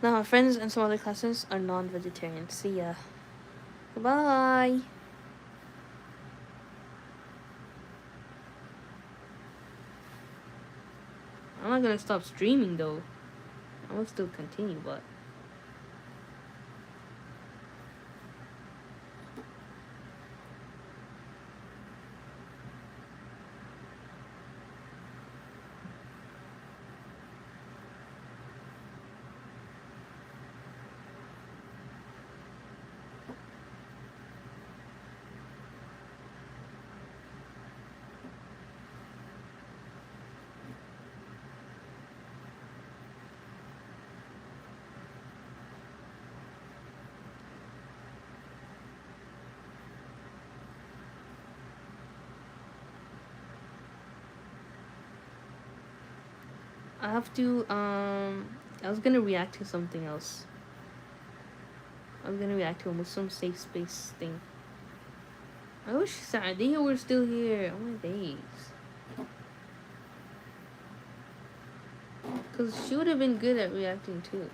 Now, our friends and some other classes are non-vegetarian. See ya. Goodbye. I'm not gonna stop streaming though. I will still continue, but I have to I was gonna react to something else. I was gonna react to a Muslim safe space thing. I wish Sadia were still here. Oh my days. Cause she would have been good at reacting too.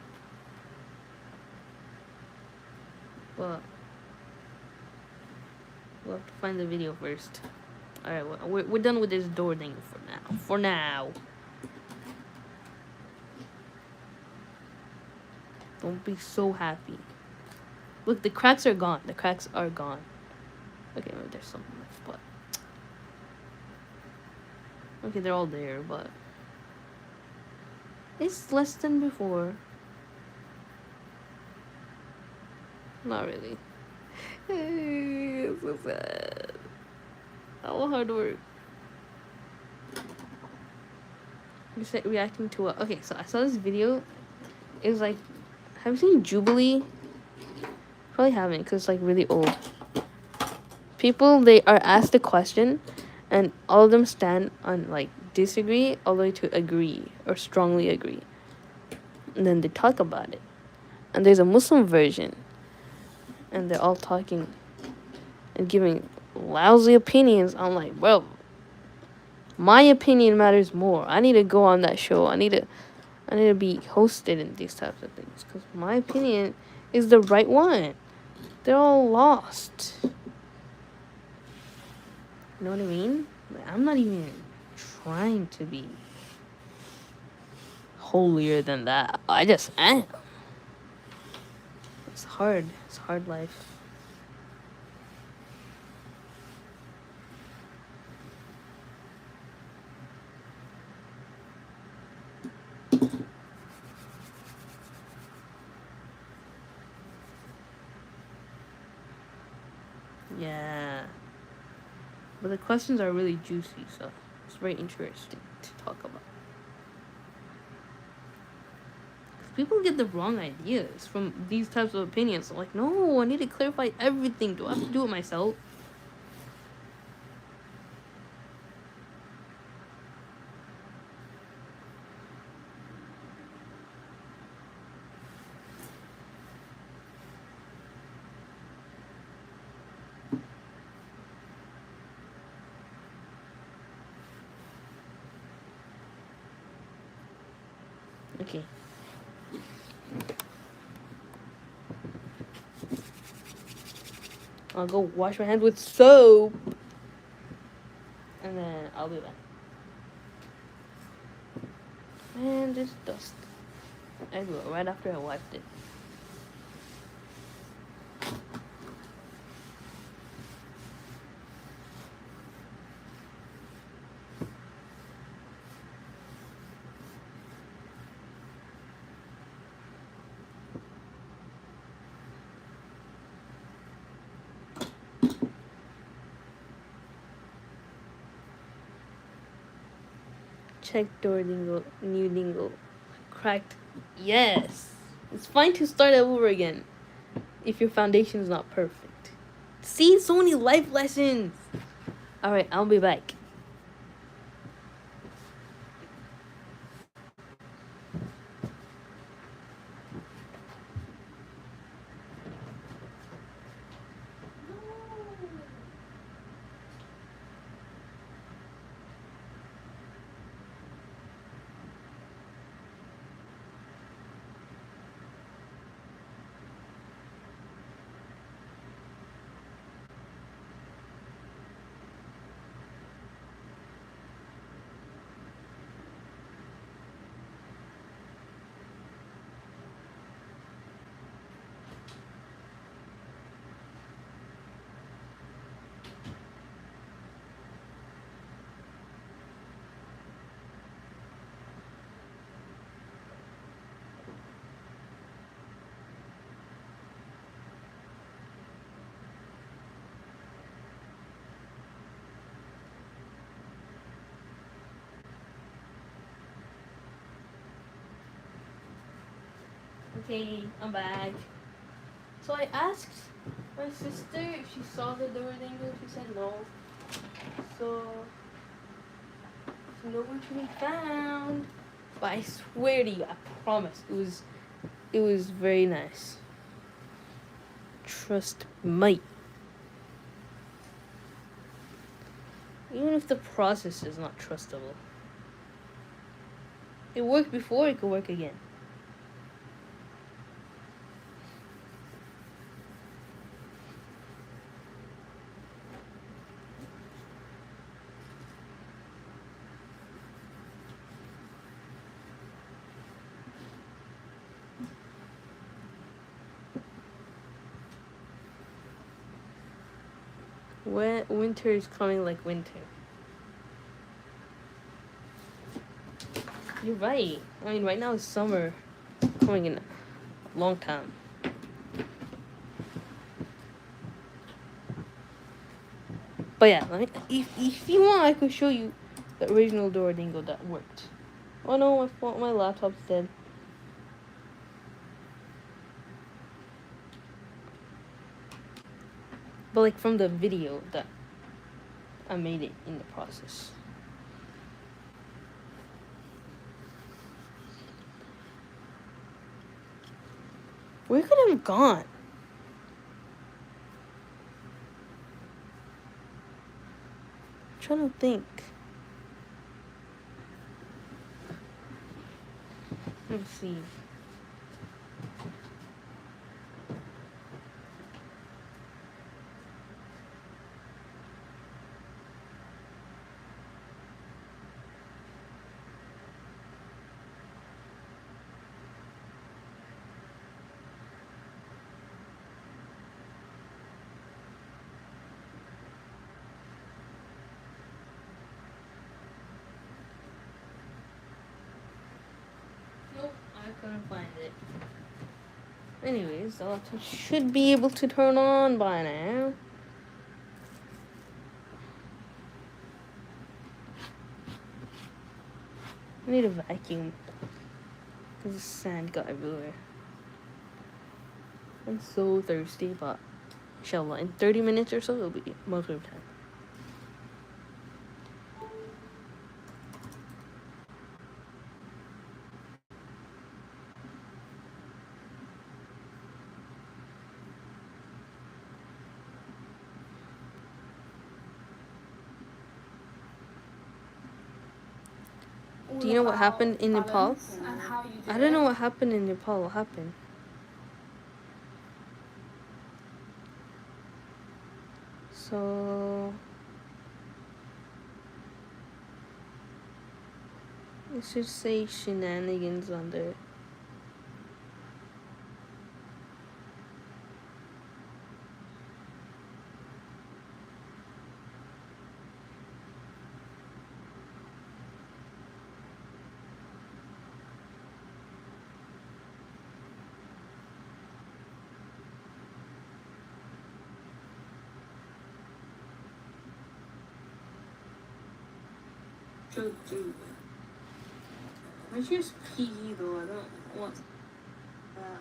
But we'll have to find the video first. Alright, we're done with this door thing for now. For now. Don't be so happy. Look, the cracks are gone. The cracks are gone. Okay, maybe there's some left, but... Okay, they're all there, but... It's less than before. Not really. It's so sad. All hard work. You said reacting to a... Okay, so I saw this video. It was like... Have you seen Jubilee? Probably haven't, because it's like really old. People, they are asked a question, and all of them stand on like disagree all the way to agree or strongly agree. And then they talk about it. And there's a Muslim version. And they're all talking and giving lousy opinions. I'm like, bro, my opinion matters more. I need to go on that show. I need to be hosted in these types of things, because my opinion is the right one. They're all lost. You know what I mean? Like, I'm not even trying to be holier than that. I just am. It's hard. It's hard life. Yeah. But the questions are really juicy, so it's very interesting to talk about. People get the wrong ideas from these types of opinions. I'm like, no, I need to clarify everything. Do I have to do it myself? Okay. I'll go wash my hands with soap. And then I'll be back. Man, there's dust everywhere right after I wiped it. Check door dingle, new dingle. Cracked. Yes. It's fine to start over again if your foundation is not perfect. See, so many life lessons. Alright, I'll be back. Okay, I'm back. So I asked my sister if she saw the door dingle. She said no. So it's nowhere to be found. But I swear to you, I promise, it was very nice. Trust me. Even if the process is not trustable. It worked before, it could work again. Winter is coming like winter. You're right. I mean, right now it's summer coming in a long time. But yeah, if you want, I could show you the original door dingle that worked. Oh no, my laptop's dead. But like from the video that I made it in the process. Where could I have gone? I'm trying to think. Let's see. Nope, I couldn't find it. Anyways, the laptop should be able to turn on by now. I need a vacuum. Because the sand got everywhere. I'm so thirsty, but inshallah, in 30 minutes or so, it'll be Maghrib time. Do you know what happened in Nepal? I don't know what happened in Nepal. What happened? So it should say Shenanigans on there. Where's your PG though? I don't want.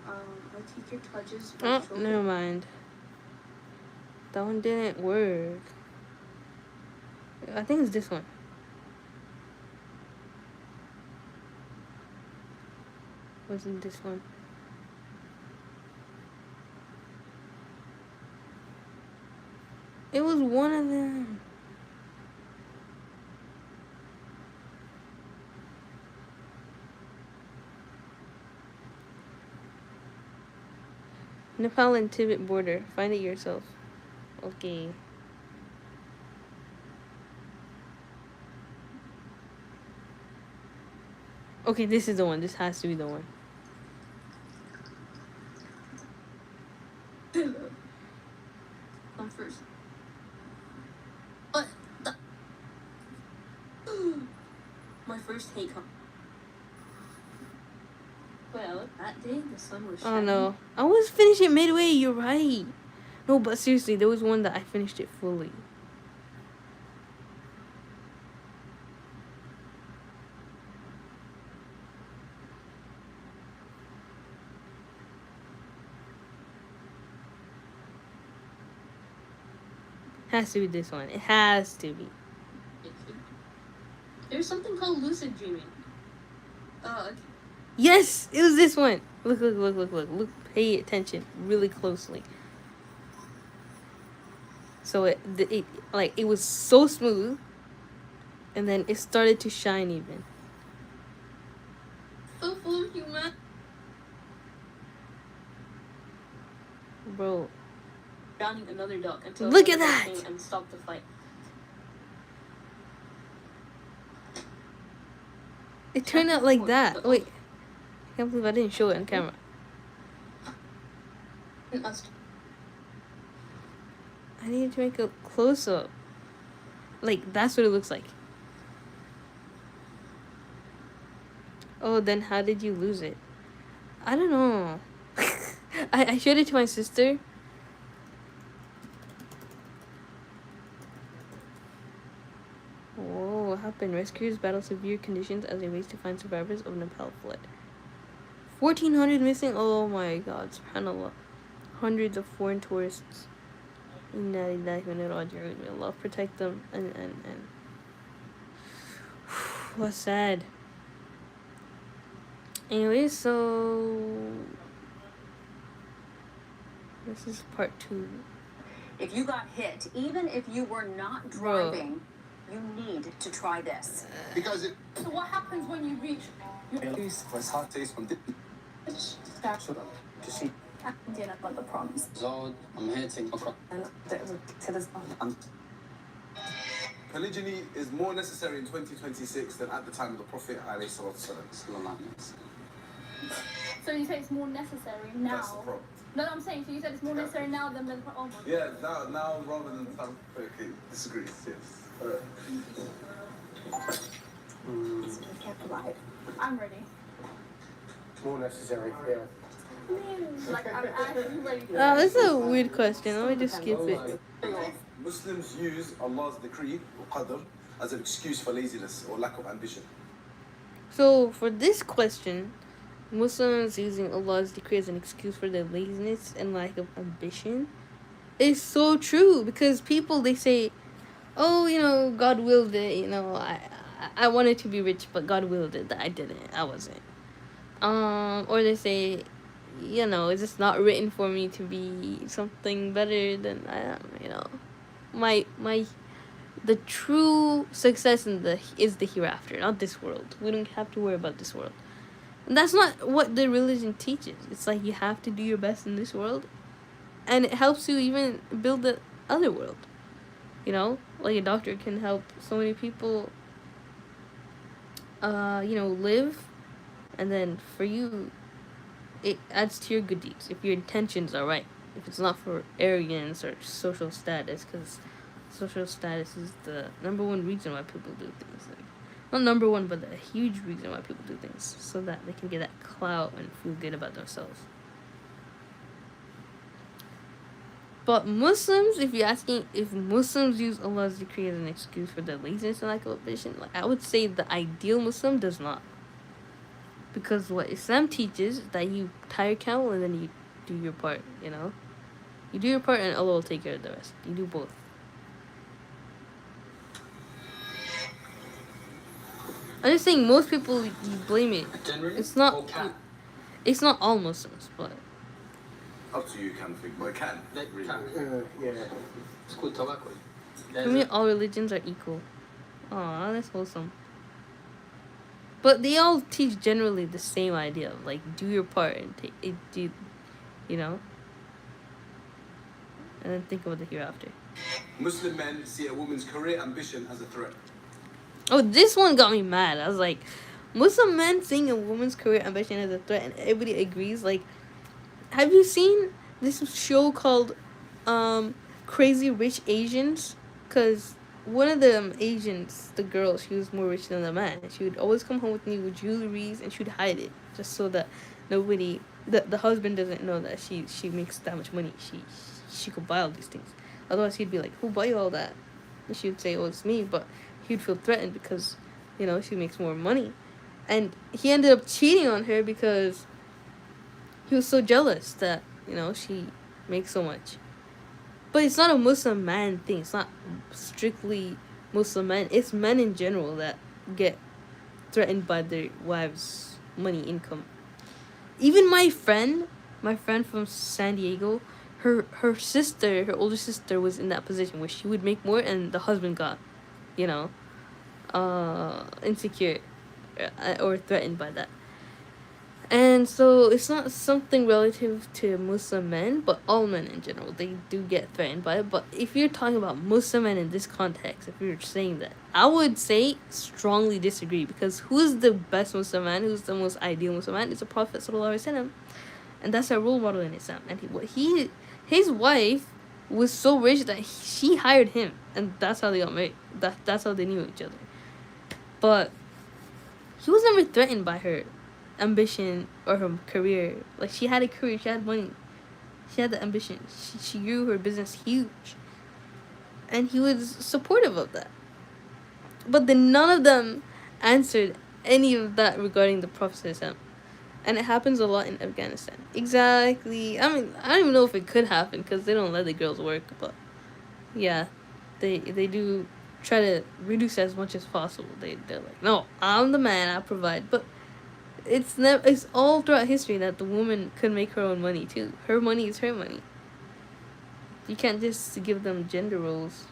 My teacher touches my shoulder. Never mind. That one didn't work. I think it's this one. Wasn't this one? It was one of them. Nepal and Tibet border. Find it yourself. Okay. Okay, this is the one. This has to be the one. Come first. What the? My first hate come. Well, that day the sun was shining. Oh no. I was finishing midway, you're right. No, but seriously, there was one that I finished it fully. Has to be this one. It has to be. There's something called lucid dreaming. Oh, okay. Yes, it was this one. Look. Pay attention really closely. So it was so smooth, and then it started to shine even. So full of human. Bro. Drowning another duck until look at that and stop the fight. It turned out like that. Wait, I can't believe I didn't show it on camera. I needed to make a close up. Like that's what it looks like. Oh, then how did you lose it? I don't know. I showed it to my sister. Whoa, what happened? Rescuers battle severe conditions as they race to find survivors of Nepal flood. 1,400 missing. Oh my God, subhanallah. Hundreds of foreign tourists. Allah protect them and what's sad. Anyway, so this is part 2. If you got hit, even if you were not driving, you need to try this. Because it. So what happens when you reach? My heart taste from to see. About the promise. I'm hating. Polygyny is more necessary in 2026 than at the time of the Prophet. So you say it's more necessary now? That's the problem. No, I'm saying, so you said it's more necessary now than the... Oh my God. Yeah, now rather than... Okay, disagree, yes. Alright. I'm ready. More necessary, yeah. Like, I'm actually ready. Oh, this is a weird question. Let me just skip it. Muslims use Allah's decree, or qadr, as an excuse for laziness or lack of ambition. So, for this question, Muslims using Allah's decree as an excuse for their laziness and lack of ambition is so true. Because people, they say, oh, you know, God willed it. You know, I wanted to be rich, but God willed it that I didn't. I wasn't. Or they say, you know, it's just not written for me to be something better than I am. You know, the true success is the hereafter, not this world. We don't have to worry about this world. And that's not what the religion teaches. It's like you have to do your best in this world, and it helps you even build the other world. You know, like a doctor can help so many people, you know, live, and then for you, it adds to your good deeds if your intentions are right. If it's not for arrogance or social status, because social status is the number one reason why people do things. Like, not number one, but a huge reason why people do things, so that they can get that clout and feel good about themselves. But Muslims, if you're asking if Muslims use Allah's decree as an excuse for their laziness and lack of ambition, like I would say the ideal Muslim does not. Because what Islam teaches is that you tie your camel and then you do your part, you know? You do your part and Allah will take care of the rest. You do both. I'm just saying most people you blame it. Generally, It's not or can? it's not all Muslims, but Up to you, can think, but it can. Really. Yeah. It's called tobacco. for me all religions are equal. Aw, that's wholesome. But they all teach generally the same idea of like do your part and take it, do, you know, and then think about the hereafter. Muslim men see a woman's career ambition as a threat. Oh, this one got me mad. I was like, Muslim men seeing a woman's career ambition as a threat, and everybody agrees. Like, have you seen this show called Crazy Rich Asians? Because one of the Asians, the girl, she was more rich than the man. She would always come home with new jewelries, and she would hide it just so that nobody, the husband doesn't know that she makes that much money. She could buy all these things. Otherwise, he'd be like, "Who bought you all that?" And she would say, "Oh, it's me," but he'd feel threatened because, you know, she makes more money. And he ended up cheating on her because he was so jealous that, you know, she makes so much. But it's not a Muslim man thing. It's not strictly Muslim men. It's men in general that get threatened by their wives' money income. Even my friend from San Diego, her sister, her older sister was in that position where she would make more and the husband got, you know, insecure or threatened by that. And so it's not something relative to Muslim men, but all men in general, they do get threatened by it. But if you're talking about Muslim men in this context, if you're saying that, I would say strongly disagree, because who's the best Muslim man, who's the most ideal Muslim man? It's the Prophet ﷺ, and that's our role model in Islam. And his wife was so rich that she hired him, and that's how they got married. That's how they knew each other. But he was never threatened by her ambition or her career. Like, she had a career, she had money, she had the ambition, she grew her business huge, and he was supportive of that. But then none of them answered any of that regarding the Prophet ﷺ. And it happens a lot in Afghanistan. Exactly. I mean, I don't even know if it could happen because they don't let the girls work, but yeah, they do try to reduce as much as possible. They're like, no, I'm the man, I provide. But it's all throughout history that the woman could make her own money too. Her money is her money. You can't just give them gender roles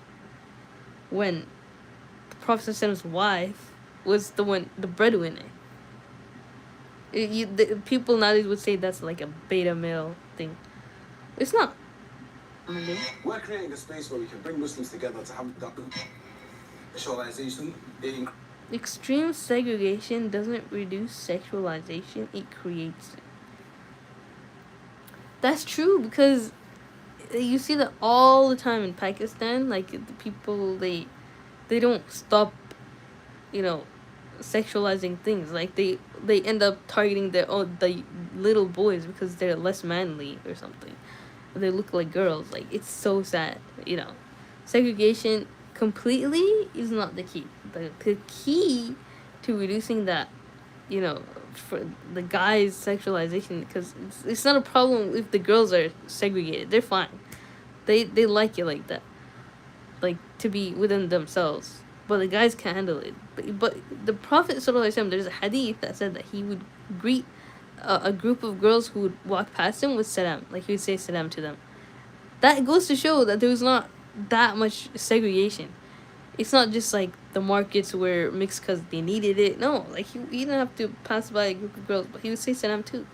when the Prophet's wife was the breadwinner. People nowadays would say that's like a beta male thing. It's not. We're creating a space where we can bring Muslims together to have that visualization. Extreme segregation doesn't reduce sexualization, it creates it. That's true, because you see that all the time in Pakistan. Like, the people, they don't stop, you know, sexualizing things. Like, they end up targeting the little boys because they're less manly or something. They look like girls. Like, it's so sad, you know. Segregation completely is not the key. The key to reducing that, you know, for the guys' sexualization, because it's not a problem if the girls are segregated. They're fine. They like it like that, like to be within themselves. But the guys can't handle it. But the Prophet ﷺ, there's a hadith that said that he would greet a group of girls who would walk past him with salam. Like, he would say salam to them. That goes to show that there was not that much segregation. It's not just like the markets were mixed because they needed it. No, like, he didn't have to pass by a group of girls, but he would say salam too.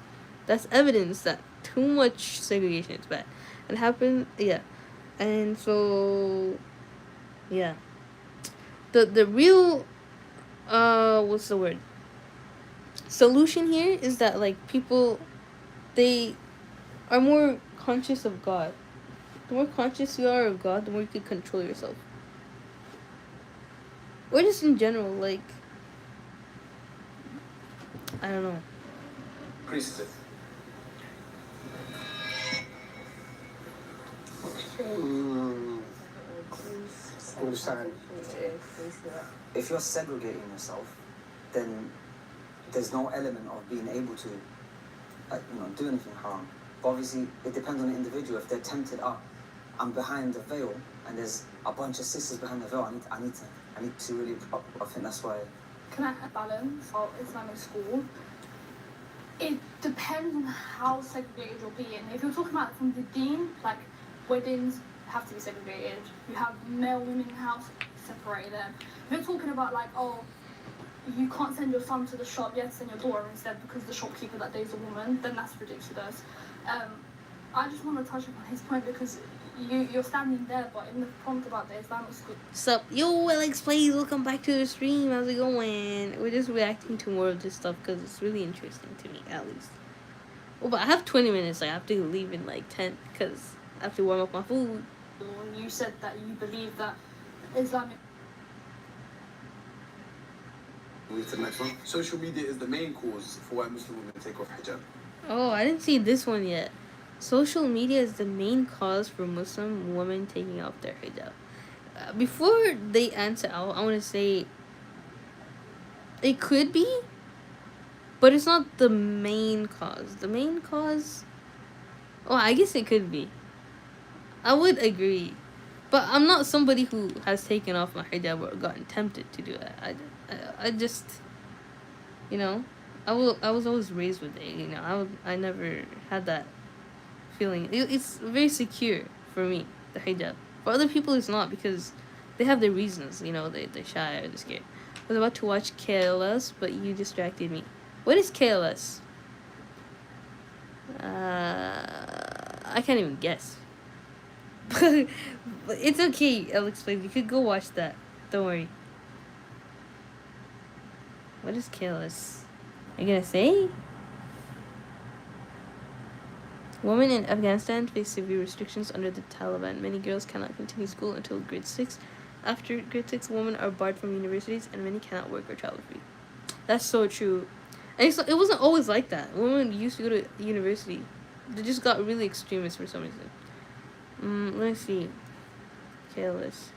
That's evidence that too much segregation is bad. It happened, yeah. And so, yeah. The real, what's the word? Solution here is that, like, people, they are more conscious of God. The more conscious you are of God, the more you can control yourself. Or just in general, like, I don't know. Increases it. Understand. If you're segregating yourself, then there's no element of being able to, do anything haram. But obviously, it depends on the individual. If they're tempted up, I'm behind the veil, and there's a bunch of sisters behind the veil. I need to really. I think that's why. Can I have balance for Islamic school? It depends on how segregated you're being. If you're talking about from the deen, like weddings have to be segregated. You have male, women in the house, separate them. If you're talking about like, oh, you can't send your son to the shop, you have to send your daughter instead because the shopkeeper that day is a woman, then that's ridiculous. I just want to touch upon his point because you're standing there, but in the prompt about the Islamic school. Sup, yo, Alex, please welcome back to the stream. How's it going? We're just reacting to more of this stuff because it's really interesting to me, at least. Oh, but I have 20 minutes. I have to leave in like 10 because I have to warm up my food. You said that you believe that Islamic. Move to the next one. Social media is the main cause for why Muslim women take off hijab. Oh, I didn't see this one yet. Social media is the main cause for Muslim women taking off their hijab. Before they answer out, I want to say it could be, but it's not the main cause. The main cause, oh, I guess it could be. I would agree, but I'm not somebody who has taken off my hijab or gotten tempted to do it. I just, I was always raised with it. I never had that feeling. It's very secure for me, the hijab. For other people, it's not because they have their reasons. They're shy or they're scared. I was about to watch KLS, but you distracted me. What is KLS? I can't even guess. But it's okay, Alex, please. You could go watch that. Don't worry. What is KLS? Are you gonna say? Women in Afghanistan face severe restrictions under the Taliban. Many girls cannot continue school until grade 6. After grade 6, women are barred from universities, and many cannot work or travel free. That's so true. And it wasn't always like that. Women used to go to university. They just got really extremist for some reason. Let me see. Careless.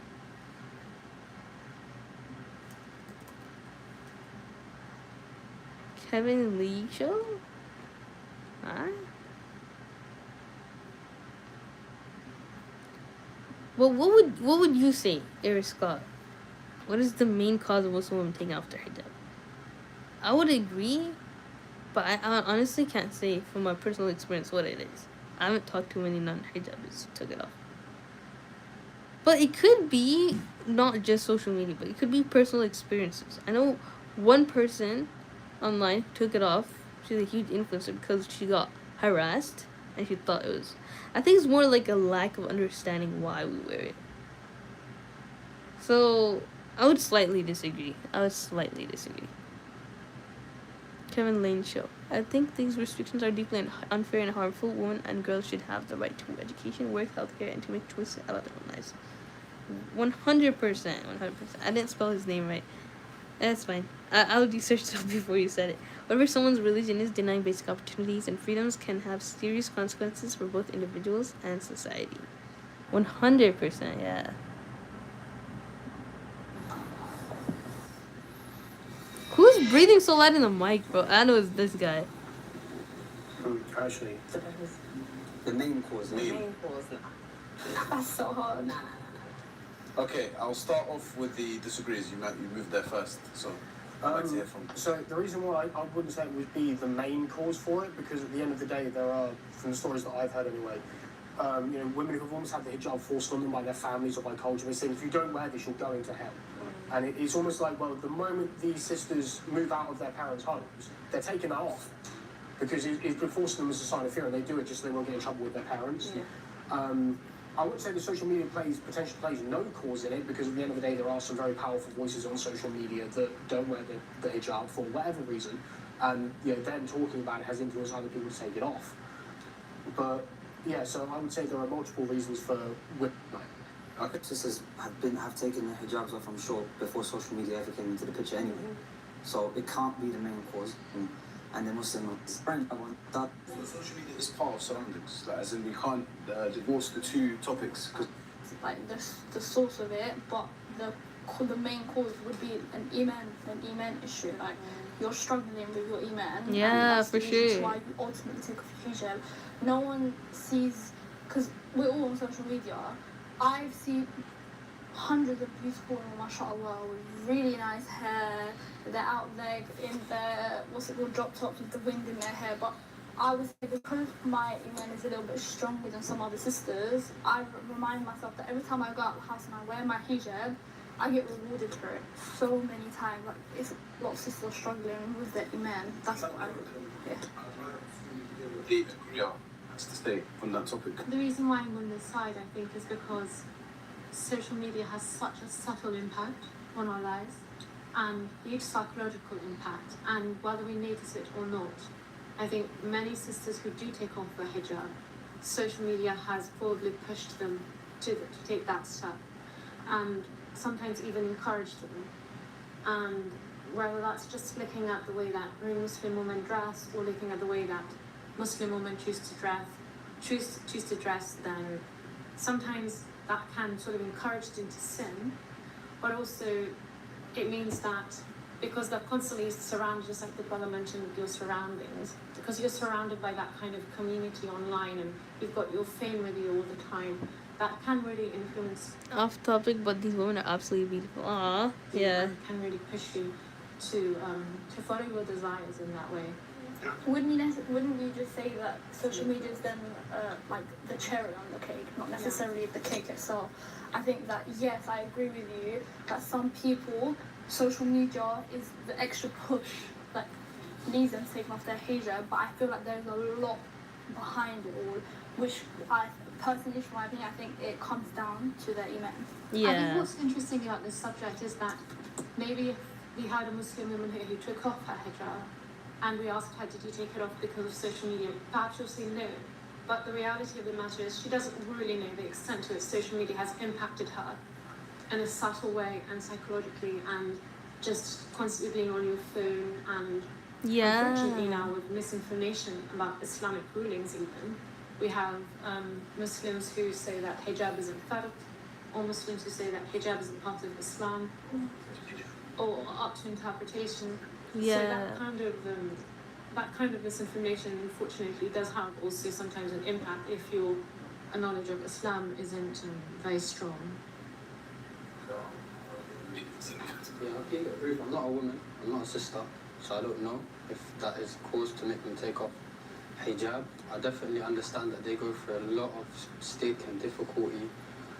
Kevin Lee show? Huh? Well, what would you say, Eric Scott? What is the main cause of Muslim women taking off their hijab? I would agree, but I honestly can't say from my personal experience what it is. I haven't talked to many non-hijabis who took it off. But it could be not just social media, but it could be personal experiences. I know one person online took it off. She's a huge influencer because she got harassed and she thought it was... I think it's more like a lack of understanding why we wear it. So, I would slightly disagree. Kevin Lane show. I think these restrictions are deeply unfair and harmful. Women and girls should have the right to education, work, healthcare, and to make choices about their own lives. 100%. I didn't spell his name right. That's fine. I'll research stuff before you said it. Whatever someone's religion is, denying basic opportunities and freedoms can have serious consequences for both individuals and society. 100%, yeah. Who's breathing so loud in the mic, bro? I know it's this guy. Actually, The main cause. That's so hard. Okay, I'll start off with the disagrees. You moved there first, so I'd like to hear from. so the reason why I wouldn't say it would be the main cause for it, because at the end of the day, there are, from the stories that I've heard anyway, women who've almost had the hijab forced on them by their families or by culture. They say, if you don't wear this, you're going to hell. And it's almost like, well, the moment these sisters move out of their parents' homes, they're taking that off. Because it's been forcing them as a sign of fear, and they do it just so they won't get in trouble with their parents. Yeah. I would say the social media potentially plays no cause in it, because at the end of the day, there are some very powerful voices on social media that don't wear the hijab for whatever reason. And them talking about it has influenced other people to take it off. But yeah, so I would say there are multiple reasons for Sisters have taken their hijabs off, I'm sure, before social media ever came into the picture anyway. So it can't be the main cause. And the Muslims, I want that. Social media is part of surroundings, as in we can't divorce the two topics. Like the source of it, but the the main cause would be an iman issue. Like you're struggling with your iman. Yeah, and that's for the reason sure. why you ultimately take off your hijab. No one sees, because we're all on social media. I've seen hundreds of beautiful women, mashallah, with really nice hair. They're out there in their, drop tops with the wind in their hair. But I would say because my iman is a little bit stronger than some other sisters, I remind myself that every time I go out of the house and I wear my hijab, I get rewarded for it so many times. Like, it's a lot of sisters struggling with their iman. That's what I would, yeah. Has to stay on that topic. The reason why I'm on this side, I think, is because social media has such a subtle impact on our lives and huge psychological impact. And whether we notice it or not, I think many sisters who do take off their hijab, social media has probably pushed them to take that step and sometimes even encouraged them. And whether that's just looking at the way that Muslim women dress or looking at the way that Muslim women choose to dress, then sometimes that can sort of encourage them to sin, but also it means that because they're constantly surrounded, just like the brother mentioned, with your surroundings, because you're surrounded by that kind of community online and you've got your fame with you all the time, that can really influence. Off topic, but these women are absolutely beautiful. Aww. Yeah. And can really push you to follow your desires in that way. Wouldn't you just say that social media is then like the cherry on the cake, not necessarily the cake itself? I think that, yes, I agree with you that some people, social media is the extra push that leads them to take off their hijab, but I feel like there's a lot behind it all, which I personally, from my opinion, I think it comes down to their iman. I think Yeah. what's interesting about this subject is that maybe if we had a Muslim woman here who took off her hijab and we asked her, did you take it off because of social media? Perhaps she'll say no. But the reality of the matter is she doesn't really know the extent to which social media has impacted her in a subtle way and psychologically and just constantly being on your phone and unfortunately Yeah. now with misinformation about Islamic rulings even. We have Muslims who say that hijab isn't fard, or Muslims who say that hijab isn't part of Islam, or up to interpretation. Yeah. So that kind of misinformation, unfortunately, does have also sometimes an impact if your knowledge of Islam isn't very strong. Yeah, I keep it brief. I'm not a woman, I'm not a sister, so I don't know if that is cause to make them take off hijab. I definitely understand that they go through a lot of stake and difficulty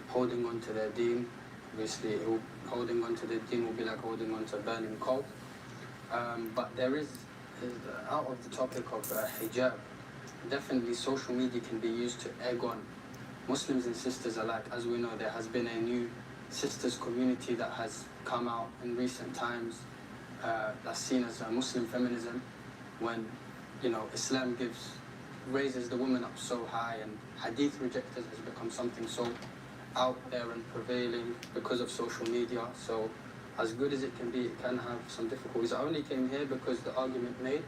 holding on to their deen. Obviously, holding on to their deen will be like holding on to burning coal. But there is, out of the topic of hijab, definitely social media can be used to egg on Muslims and sisters alike. As we know, there has been a new sisters community that has come out in recent times that's seen as Muslim feminism, when Islam raises the woman up so high, and hadith rejectors has become something so out there and prevailing because of social media. So as good as it can be, it can have some difficulties. I only came here because the argument made,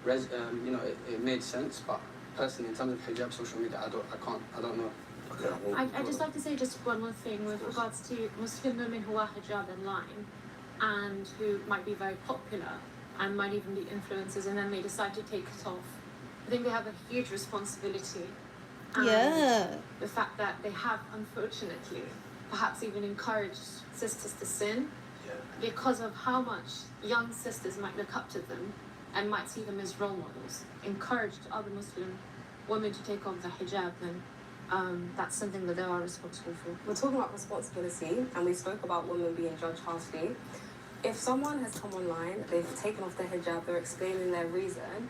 it made sense. But personally, in terms of hijab, social media, I don't know. I'd just like to say just one more thing with regards to Muslim women who wear hijab online and who might be very popular and might even be influencers, and then they decide to take it off. I think they have a huge responsibility. And Yeah. the fact that they have, unfortunately, perhaps even encouraged sisters to sin because of how much young sisters might look up to them and might see them as role models, encouraged other Muslim women to take off the hijab, then that's something that they are responsible for. We're talking about responsibility, and we spoke about women being judged harshly. If someone has come online, they've taken off their hijab, they're explaining their reason,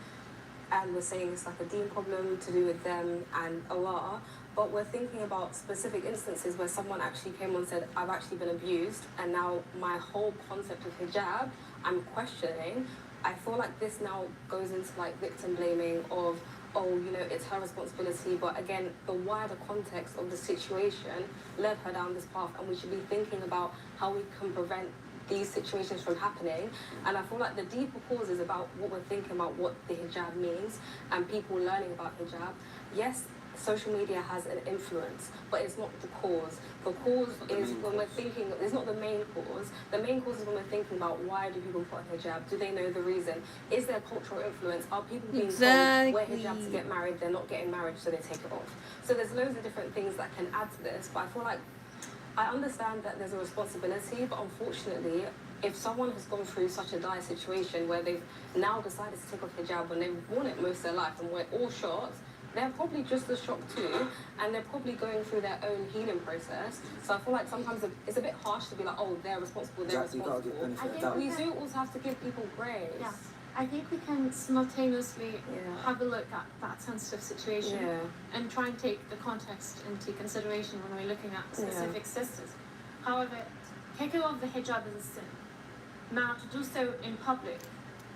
and we're saying it's like a deen problem to do with them and Allah, but we're thinking about specific instances where someone actually came on and said, I've actually been abused, and now my whole concept of hijab, I'm questioning. I feel like this now goes into like victim blaming of, it's her responsibility, but again, the wider context of the situation led her down this path, and we should be thinking about how we can prevent these situations from happening. And I feel like the deeper cause is about what we're thinking about what the hijab means and people learning about hijab. Yes, social media has an influence, but it's not the cause. The cause is when we're thinking, it's not the main cause. The main cause is when we're thinking about why do people put on hijab? Do they know the reason? Is there cultural influence? Are people being told wear hijab to get married? They're not getting married, so they take it off. So there's loads of different things that can add to this, but I feel like I understand that there's a responsibility, but unfortunately, if someone has gone through such a dire situation where they've now decided to take off hijab when they've worn it most of their life and we're all shocked, they're probably just as shocked too, and they're probably going through their own healing process. So I feel like sometimes it's a bit harsh to be like, oh, they're responsible, they're responsible. I think we do also have to give people grace. Yeah. I think we can simultaneously have a look at that sensitive situation and try and take the context into consideration when we're looking at specific sisters. However, taking off the hijab is a sin. Now, to do so in public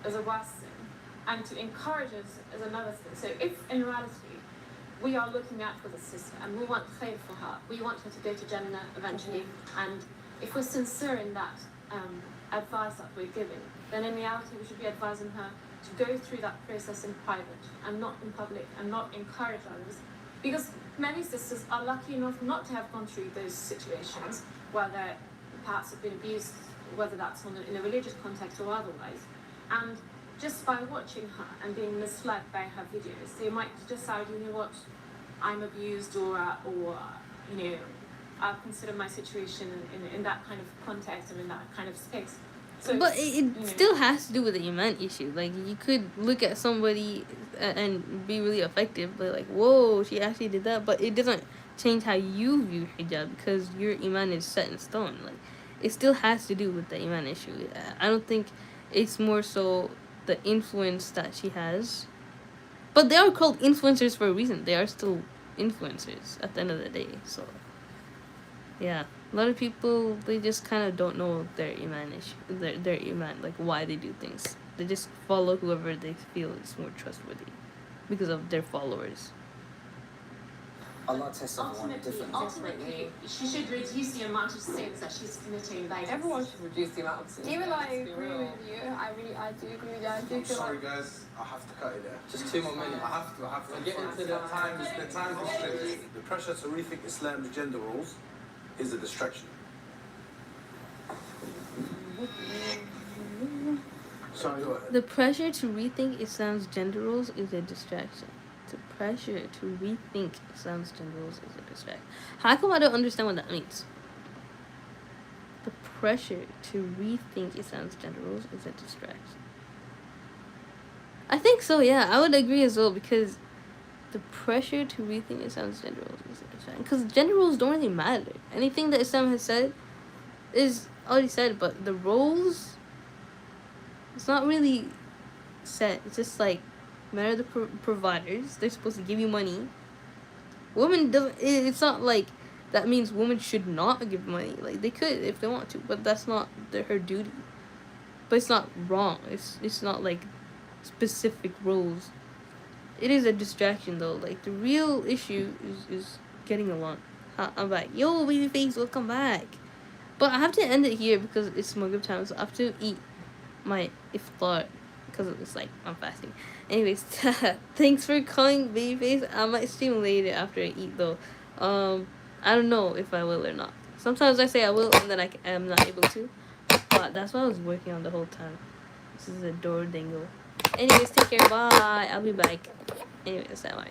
is a worse sin, and to encourage it is another sin. So if in reality we are looking out for the sister and we want favor for her, we want her to go to Jannah eventually, and if we're sincere in that advice that we're giving, then in reality we should be advising her to go through that process in private and not in public, and not encourage others, because many sisters are lucky enough not to have gone through those situations where they perhaps have been abused, whether that's in a religious context or otherwise, and just by watching her and being misled by her videos, they might decide, you know what, I'm abused, or you know, I'll consider my situation in that kind of context and in that kind of space. So, but it still has to do with the iman issue. Like, you could look at somebody and be really affected, but like, whoa, she actually did that. But it doesn't change how you view hijab, because your iman is set in stone. Like, it still has to do with the iman issue. I don't think it's more so the influence that she has. But they are called influencers for a reason. They are still influencers at the end of the day. So, yeah. A lot of people, they just kind of don't know their iman issue, their iman, like why they do things. They just follow whoever they feel is more trustworthy because of their followers. Allah tests everyone differently. Ultimately, she should reduce the amount of sins that she's committing. Like, everyone should reduce the amount of sins. Even though I agree with you, I do agree with you. I do I'm feel sorry, like guys. I have to cut it there. Just 2 more minutes. I have to. Get into the time constraints. The pressure to rethink Islam's gender roles is a distraction. So The pressure to rethink Islam's gender roles is a distraction. The pressure to rethink Islam's gender roles is a distraction. How come I don't understand what that means? The pressure to rethink Islam's gender roles is a distraction. I think so, yeah. I would agree as well, because the pressure to rethink Islam's gender roles is a distraction. Because gender roles don't really matter. Anything that Islam has said is already said, but the roles, it's not really set. It's just like, men are the providers. They're supposed to give you money. Women doesn't. It's not like that means women should not give money. Like, they could if they want to, but that's not her duty. But it's not wrong. It's not like specific roles. It is a distraction though. Like, the real issue is getting along. I'm like, yo, babyface, welcome back. But I have to end it here because it's Maghrib time, so I have to eat my iftar because it's like I'm fasting. Anyways, thanks for calling, babyface. I might stream later after I eat though. I don't know if I will or not. Sometimes I say I will and then I am not able to. But that's what I was working on the whole time. This is a Dorodango. Anyways, take care. Bye. I'll be back. Anyways, bye.